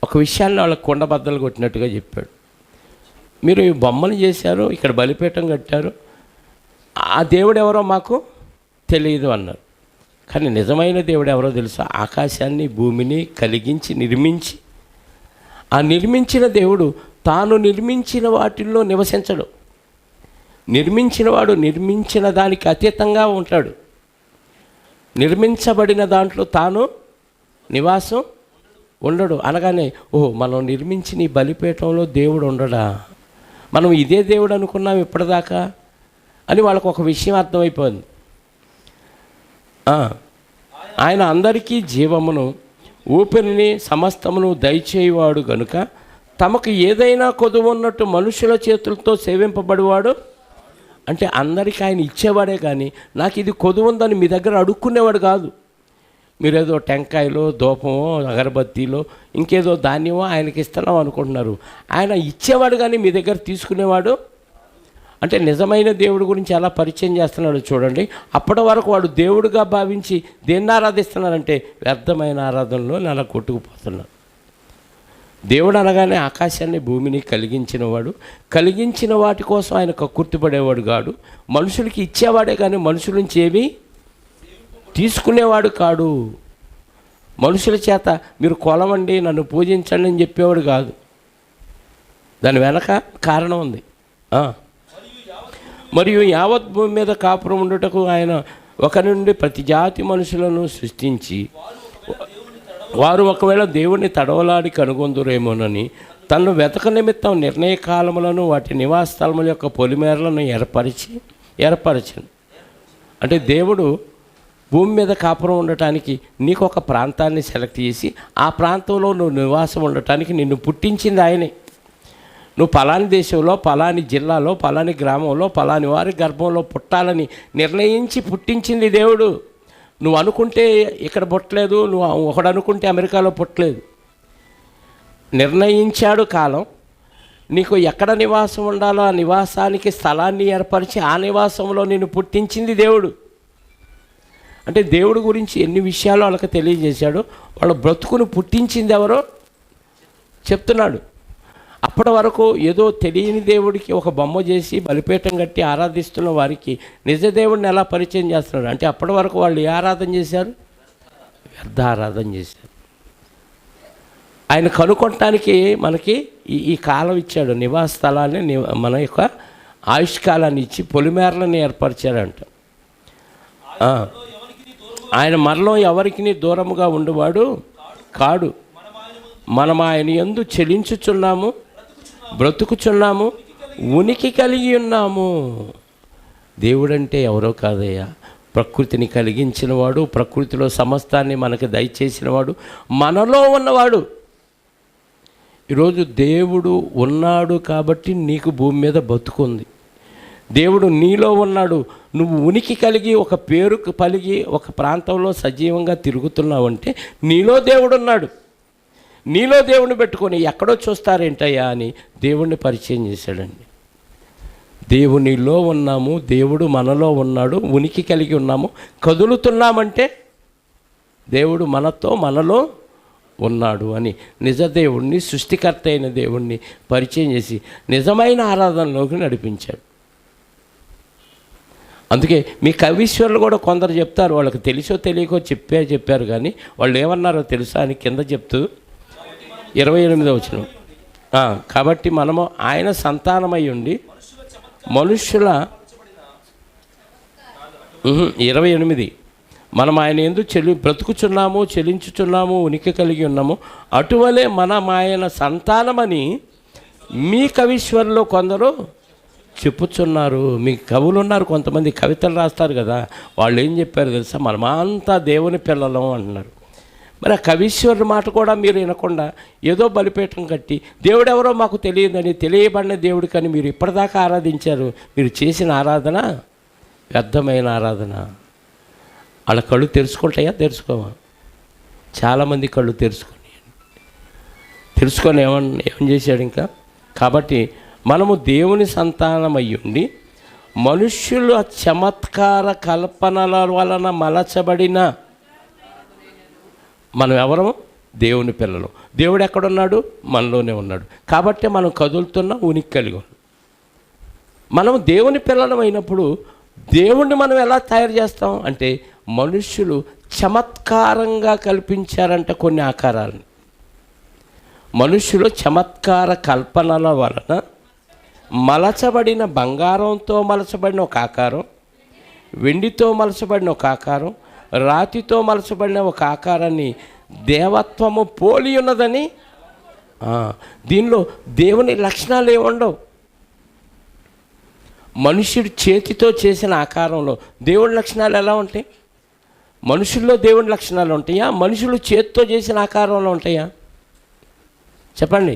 ఒక విషయాన్ని వాళ్ళకి కొండబద్దలు కొట్టినట్టుగా చెప్పాడు. మీరు ఈ బొమ్మలు చేశారు, ఇక్కడ బలిపీఠం కట్టారు, ఆ దేవుడు ఎవరో మాకు తెలియదు అన్నారు. కానీ నిజమైన దేవుడు ఎవరో తెలుసా? ఆకాశాన్ని భూమిని కలిగించి నిర్మించి, ఆ నిర్మించిన దేవుడు తాను నిర్మించిన వాటిల్లో నివసించడు. నిర్మించినవాడు నిర్మించిన దానికి అతీతంగా ఉంటాడు. నిర్మించబడిన దాంట్లో తాను నివాసం ఉండడు. అనగానే ఓహో, మనం నిర్మించిన ఈ బలిపీఠంలో దేవుడు ఉండడా, మనం ఇదే దేవుడు అనుకున్నాం ఇప్పటిదాకా అని వాళ్ళకు ఒక విషయం అర్థమైపోయింది. ఆయన అందరికీ జీవమును ఊపిరిని సమస్తమును దయచేయువాడు గనుక తమకు ఏదైనా కొదువు ఉన్నట్టు మనుషుల చేతులతో సేవింపబడివాడు. అంటే అందరికీ ఆయన ఇచ్చేవాడే కానీ నాకు ఇది కొదువు ఉందని మీ దగ్గర అడుక్కునేవాడు కాదు. మీరేదో టెంకాయలో ధూపమో అగరబత్తీలో ఇంకేదో ధాన్యమో ఆయనకి ఇస్తున్నాం అనుకుంటున్నారు. ఆయన ఇచ్చేవాడు కానీ మీ దగ్గర తీసుకునేవాడు. అంటే నిజమైన దేవుడి గురించి ఎలా పరిచయం చేస్తున్నాడు చూడండి. అప్పటి వరకు వాడు దేవుడిగా భావించి దేన్ని ఆరాధిస్తున్నారంటే వ్యర్థమైన ఆరాధనలో నెల కొట్టుకుపోతున్నారు. దేవుడు అనగానే ఆకాశాన్ని భూమిని కలిగించినవాడు, కలిగించిన వాటి కోసం ఆయన కక్కుర్తిపడేవాడు కాడు. మనుషులకి ఇచ్చేవాడే కానీ మనుషుల నుంచి ఏమీ తీసుకునేవాడు కాడు. మనుషుల చేత మీరు కొలవండి, నన్ను పూజించండి అని చెప్పేవాడు కాదు. దాని వెనక కారణం ఉంది. మరియు యావత్ భూమి మీద కాపురం ఉండుటకు ఆయన ఒక నుండి ప్రతి జాతి మనుషులను సృష్టించి వారు ఒకవేళ దేవుణ్ణి తడవలాడి కనుగొందురేమోనని తను వెతక నిమిత్తం నిర్ణయ కాలములను వాటి నివాస స్థలముల యొక్క పొలిమేరలను ఏర్పరచను. అంటే దేవుడు భూమి మీద కాపురం ఉండటానికి నీకు ఒక ప్రాంతాన్ని సెలెక్ట్ చేసి ఆ ప్రాంతంలో నువ్వు నివాసం ఉండటానికి నిన్ను పుట్టించింది ఆయనే. నువ్వు పలాని దేశంలో, పలాని జిల్లాలో, పలాని గ్రామంలో, పలాని వారి గర్భంలో పుట్టాలని నిర్ణయించి పుట్టించింది దేవుడు. నువ్వు అనుకుంటే ఇక్కడ పుట్టలేదు, నువ్వు ఒకడు అనుకుంటే అమెరికాలో పుట్టలేదు. నిర్ణయించాడు కాలం. నీకు ఎక్కడ నివాసం ఉండాలో ఆ నివాసానికి స్థలాన్ని ఏర్పరిచి ఆ నివాసంలో నిన్ను పుట్టించింది దేవుడు. అంటే దేవుడి గురించి ఎన్ని విషయాలు వాళ్ళకి తెలియజేశాడు. వాళ్ళ బ్రతుకును పుట్టించింది ఎవరో చెప్తున్నాడు. అప్పటి వరకు ఏదో తెలియని దేవుడికి ఒక బొమ్మ చేసి బలిపీఠం కట్టి ఆరాధిస్తున్న వారికి నిజ దేవుడిని ఎలా పరిచయం చేస్తున్నాడు అంటే అప్పటి వరకు వాళ్ళు ఏ ఆరాధన చేశారు? వ్యర్థ ఆరాధన చేశారు. ఆయన కనుక్కోవటానికి మనకి ఈ కాలం ఇచ్చాడు, నివాస స్థలాన్ని మన యొక్క ఆయుష్కాలాన్ని ఇచ్చి పొలిమేరలను ఏర్పరిచాడంట. ఆయన మనలో ఎవరికి దూరముగా ఉండేవాడు కాడు. మనం ఆయన యందు చెలించుచున్నాము, బ్రతుకుచున్నాము, ఉనికి కలిగి ఉన్నాము. దేవుడంటే ఎవరో కాదయ్యా, ప్రకృతిని కలిగించినవాడు, ప్రకృతిలో సమస్తాన్ని మనకు దయచేసినవాడు, మనలో ఉన్నవాడు. ఈరోజు దేవుడు ఉన్నాడు కాబట్టి నీకు భూమి మీద బతుకుంది. దేవుడు నీలో ఉన్నాడు, నువ్వు ఉనికి కలిగి ఒక పేరు పలిగి ఒక ప్రాంతంలో సజీవంగా తిరుగుతున్నావంటే నీలో దేవుడు ఉన్నాడు. నీలో దేవుడిని పెట్టుకొని ఎక్కడో చూస్తారేంటయ్యా అని దేవుణ్ణి పరిచయం చేశాడండి. దేవునిలో ఉన్నాము, దేవుడు మనలో ఉన్నాడు, ఉనికి కలిగి ఉన్నాము, కదులుతున్నామంటే దేవుడు మనలో ఉన్నాడు అని నిజ దేవుణ్ణి, సృష్టికర్త అయిన దేవుణ్ణి పరిచయం చేసి నిజమైన ఆరాధనలోకి నడిపించాడు. అందుకే మీ కవీశ్వరులు కూడా కొందరు చెప్తారు, వాళ్ళకి తెలుసో తెలియకో చెప్పారు కానీ వాళ్ళు ఏమన్నారో తెలుసా అని కింద చెప్తూ 28వ వచనం, కాబట్టి మనము ఆయన సంతానమై ఉండి మనుష్యుల 28 మనం ఆయన యందు బ్రతుకుచున్నాము, చెలించుచున్నాము, ఉనికి కలిగి ఉన్నాము, అటువలే మనం ఆయన సంతానమని మీ కవీశ్వరులో కొందరు చెప్పుచున్నారు. మీ కవులు ఉన్నారు, కొంతమంది కవితలు రాస్తారు కదా, వాళ్ళు ఏం చెప్పారు తెలుసా, మనమంతా దేవుని పిల్లలం అంటున్నారు. మరి ఆ కవీశ్వరుడు మాట కూడా మీరు వినకుండా ఏదో బలిపీఠం కట్టి దేవుడెవరో మాకు తెలియదని, తెలియబడిన దేవుడికని మీరు ఇప్పటిదాకా ఆరాధించారు. మీరు చేసిన ఆరాధన వ్యర్థమైన ఆరాధన. వాళ్ళ కళ్ళు తెరుచుకుంటాయా? తెరుచుకోవా? చాలామంది కళ్ళు తెలుసుకొని ఏం చేశాడు ఇంకా. కాబట్టి మనము దేవుని సంతానమయ్యుండి మనుష్యుల చమత్కార కల్పనల వలన మలచబడిన మనం ఎవరము? దేవుని పిల్లలు. దేవుడు ఎక్కడున్నాడు? మనలోనే ఉన్నాడు. కాబట్టి మనం కదులుతున్న ఉనికి కలిగి ఉన్నాం. మనం దేవుని పిల్లలం అయినప్పుడు దేవుణ్ణి మనం ఎలా తయారు చేస్తాం అంటే, మనుష్యులు చమత్కారంగా కల్పించారంట కొన్ని ఆకారాలను. మనుష్యులు చమత్కార కల్పనల వలన మలచబడిన, బంగారంతో మలచబడిన ఒక ఆకారం, వెండితో మలచబడిన ఒక ఆకారం, రాతితో మలచబడిన ఒక ఆకారాన్ని దేవత్వము పోలి ఉన్నదని. దీనిలో దేవుని లక్షణాలు ఏముండవు. మనుష్యుడు చేతితో చేసిన ఆకారంలో దేవుని లక్షణాలు ఎలా ఉంటాయి? మనుషుల్లో దేవుని లక్షణాలు ఉంటాయా? మనుషులు చేతితో చేసిన ఆకారంలో ఉంటాయా? చెప్పండి.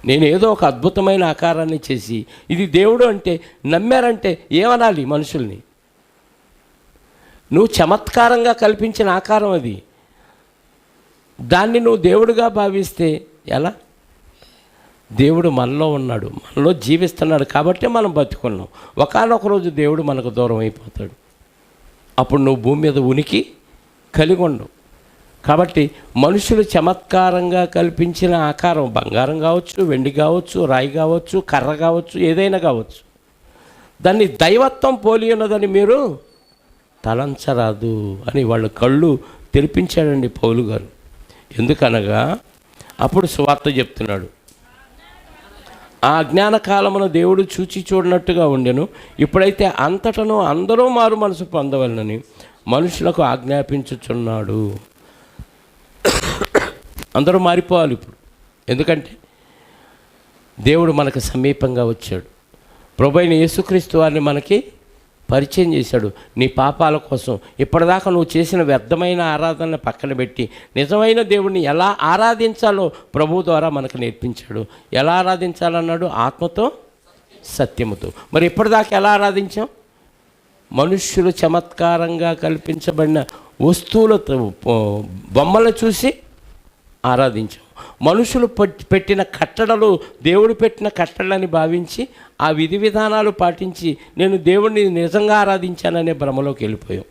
నేను ఏదో ఒక అద్భుతమైన ఆకారాన్ని చేసి ఇది దేవుడు అంటే నమ్మారంటే ఏమనాలి మనుషుల్ని? నువ్వు చమత్కారంగా కల్పించిన ఆకారం అది. దాన్ని నువ్వు దేవుడిగా భావిస్తే ఎలా? దేవుడు మనలో ఉన్నాడు, మనలో జీవిస్తున్నాడు కాబట్టి మనం బతుకున్నాం. ఒకానొక రోజు దేవుడు మనకు దూరం అయిపోతాడు. అప్పుడు నువ్వు భూమి మీద ఉనికి కలిగి ఉండవు. కాబట్టి మనుషులు చమత్కారంగా కల్పించిన ఆకారం, బంగారం కావచ్చు, వెండి కావచ్చు, రాయి కావచ్చు, కర్ర కావచ్చు, ఏదైనా కావచ్చు, దాన్ని దైవత్వం పోలి ఉన్నదని మీరు తలంచరాదు అని వాళ్ళ కళ్ళు తెరిపించాడండి పౌలు గారు. ఎందుకనగా అప్పుడు సువార్త చెప్తున్నాడు, ఆ అజ్ఞాన కాలమున దేవుడు చూచి చూడనట్టుగా ఉండెను, ఇప్పుడైతే అంతటను అందరూ మారు మనసు పొందవలనని మనుషులకు ఆజ్ఞాపించుచున్నాడు. అందరూ మారిపోవాలి ఇప్పుడు. ఎందుకంటే దేవుడు మనకు సమీపంగా వచ్చాడు. ప్రభువైన యేసుక్రీస్తు వారిని మనకి పరిచయం చేశాడు. నీ పాపాల కోసం ఇప్పటిదాకా నువ్వు చేసిన వ్యర్థమైన ఆరాధనను పక్కన పెట్టి నిజమైన దేవుడిని ఎలా ఆరాధించాలో ప్రభు ద్వారా మనకు నేర్పించాడు. ఎలా ఆరాధించాలన్నాడు? ఆత్మతో, సత్యముతో. మరి ఇప్పటిదాకా ఎలా ఆరాధించాం? మనుష్యులు చమత్కారంగా కల్పించబడిన వస్తువులతో, బొమ్మలు చూసి ఆరాధించాం. మనుషులు పెట్టిన కట్టడలు దేవుడు పెట్టిన కట్టడలని భావించి ఆ విధి విధానాలు పాటించి నేను దేవుడిని నిజంగా ఆరాధించాననే భ్రమలోకి వెళ్ళిపోయాం.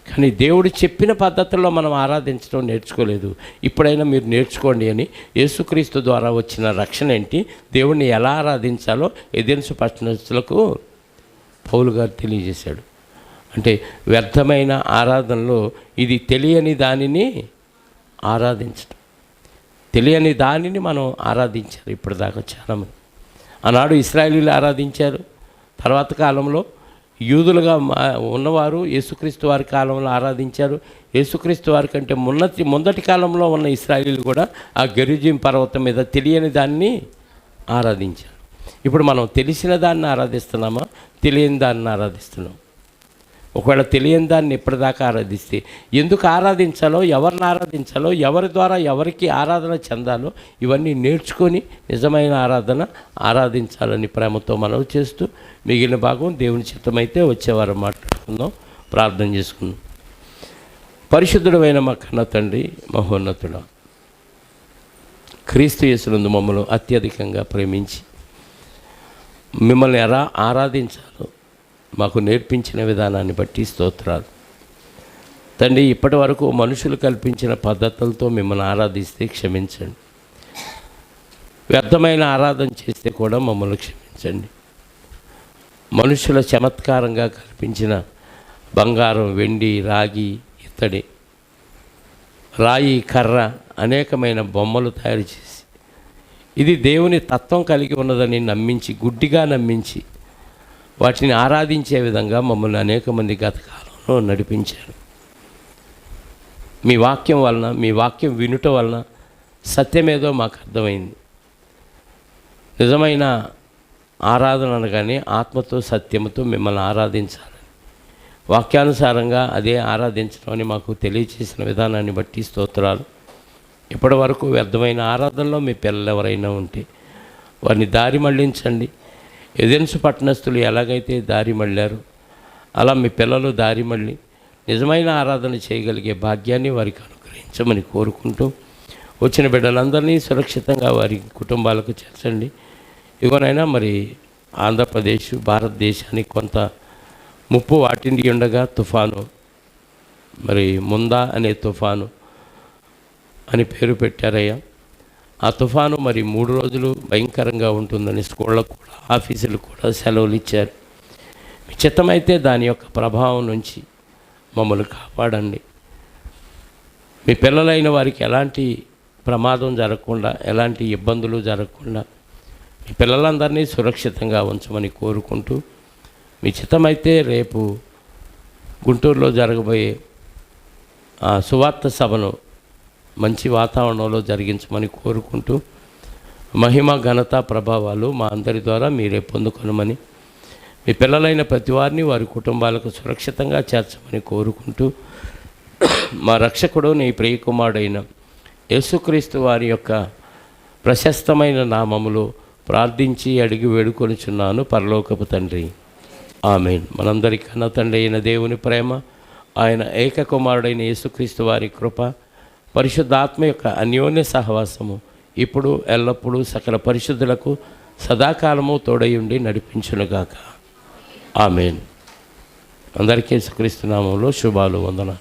కానీ దేవుడు చెప్పిన పద్ధతుల్లో మనం ఆరాధించడం నేర్చుకోలేదు. ఇప్పుడైనా మీరు నేర్చుకోండి అని యేసుక్రీస్తు ద్వారా వచ్చిన రక్షణ ఏంటి, దేవుడిని ఎలా ఆరాధించాలో ఎథెన్సు పట్టణస్తులకు పౌలు గారు తెలియజేశాడు. అంటే వ్యర్థమైన ఆరాధనలో ఇది తెలియని దానిని ఆరాధించడం. తెలియని దానిని మనం ఆరాధించారు ఇప్పటిదాకా చాలామంది. ఆనాడు ఇశ్రాయేలీయులు ఆరాధించారు. తర్వాత కాలంలో యూదులుగా ఉన్నవారు యేసుక్రీస్తు వారి కాలంలో ఆరాధించారు. యేసుక్రీస్తు వారి కంటే ముందటి కాలంలో ఉన్న ఇశ్రాయేలీయులు కూడా ఆ గెరిజీం పర్వతం మీద తెలియని దాన్ని ఆరాధించారు. ఇప్పుడు మనం తెలిసిన దాన్ని ఆరాధిస్తున్నామా, తెలియని దాన్ని ఆరాధిస్తున్నాం? ఒకవేళ తెలియని దాన్ని ఎప్పటిదాకా ఆరాధిస్తే, ఎందుకు ఆరాధించాలో, ఎవరిని ఆరాధించాలో, ఎవరి ద్వారా ఎవరికి ఆరాధన చెందాలో ఇవన్నీ నేర్చుకొని నిజమైన ఆరాధించాలని ప్రేమతో మనవి చేస్తూ, మిగిలిన భాగం దేవుని చిత్తమైతే వచ్చేవారు మాట్లాడుకుందాం, ప్రార్థన చేసుకుందాం. పరిశుద్ధుడైన మా కన్న తండ్రి, మహోన్నతుడా, క్రీస్తు యేసునందు మమ్మల్ని అత్యధికంగా ప్రేమించి మిమ్మల్ని ఎలా ఆరాధించాలో మాకు నేర్పించిన విధానాన్ని బట్టి స్తోత్రాలు తండ్రి. ఇప్పటి వరకు మనుషులు కల్పించిన పద్ధతులతో మిమ్మల్ని ఆరాధిస్తే క్షమించండి. వ్యర్థమైన ఆరాధన చేస్తే కూడా మమ్మల్ని క్షమించండి. మనుషుల చమత్కారంగా కల్పించిన బంగారం, వెండి, రాగి, ఇత్తడి, రాయి, కర్ర, అనేకమైన బొమ్మలు తయారు చేసి ఇది దేవుని తత్వం కలిగి ఉన్నదని నమ్మించి, గుడ్డిగా నమ్మించి వాటిని ఆరాధించే విధంగా మమ్మల్ని అనేక మంది గత కాలంలో నడిపించారు. మీ వాక్యం వలన, మీ వాక్యం వినుట వలన సత్యమేదో మాకు అర్థమైంది. నిజమైన ఆరాధన అనగానే ఆత్మతో సత్యముతో మిమ్మల్ని ఆరాధించాలని, వాక్యానుసారంగా అదే ఆరాధించడం అని మాకు తెలియచేసిన విధానాన్ని బట్టి స్తోత్రాలు. ఇప్పటి వరకు వ్యర్థమైన ఆరాధనలో మీ పిల్లలు ఎవరైనా ఉంటే వారిని దారి మళ్లించండి. ఎదెన్సు పట్టణస్థులు ఎలాగైతే దారి మళ్ళారో అలా మీ పిల్లలు దారి మళ్ళీ నిజమైన ఆరాధన చేయగలిగే భాగ్యాన్ని వారికి అనుగ్రహించమని కోరుకుంటూ, వచ్చిన బిడ్డలందరినీ సురక్షితంగా వారి కుటుంబాలకు చేర్చండి. ఇవనైనా మరి ఆంధ్రప్రదేశ్, భారతదేశానికి కొంత ముప్పు వాటిండి ఉండగా తుఫాను, మరి ముందా అనే తుఫాను అని పేరు పెట్టారయ్యా. ఆ తుఫాను మరి 3 రోజులు భయంకరంగా ఉంటుందని స్కూళ్ళకు కూడా, ఆఫీసులకు కూడా సెలవులు ఇచ్చారు. మీ చిత్తమైతే దాని యొక్క ప్రభావం నుంచి మమ్మల్ని కాపాడండి. మీ పిల్లలైన వారికి ఎలాంటి ప్రమాదం జరగకుండా, ఎలాంటి ఇబ్బందులు జరగకుండా మీ పిల్లలందరినీ సురక్షితంగా ఉంచమని కోరుకుంటూ, మీ చిత్తమైతే రేపు గుంటూరులో జరగబోయే ఆ సువార్త సభను మంచి వాతావరణంలో జరిగించమని కోరుకుంటూ, మహిమ, ఘనత, ప్రభావాలు మా అందరి ద్వారా మీరే పొందుకొనమని, మీ పిల్లలైన ప్రతి వారిని వారి కుటుంబాలకు సురక్షితంగా చేర్చమని కోరుకుంటూ, మా రక్షకుడు నీ ప్రియకుమారుడైన యేసుక్రీస్తు వారి యొక్క ప్రశస్తమైన నామములో ప్రార్థించి అడిగి వేడుకొనుచున్నాను పరలోకపు తండ్రి, ఆమేన్. మనందరి కన్న తండ్రి అయిన దేవుని ప్రేమ, ఆయన ఏక కుమారుడైన యేసుక్రీస్తు వారి కృప, పరిశుద్ధాత్మ యొక్క అన్యోన్య సహవాసము ఇప్పుడు ఎల్లప్పుడూ సకల పరిశుద్ధులకు సదాకాలము తోడయుండి నడిపించునుగాక. ఆమేన్. అందరికీ యేసుక్రీస్తు నామములో శుభాలు, వందనాలు.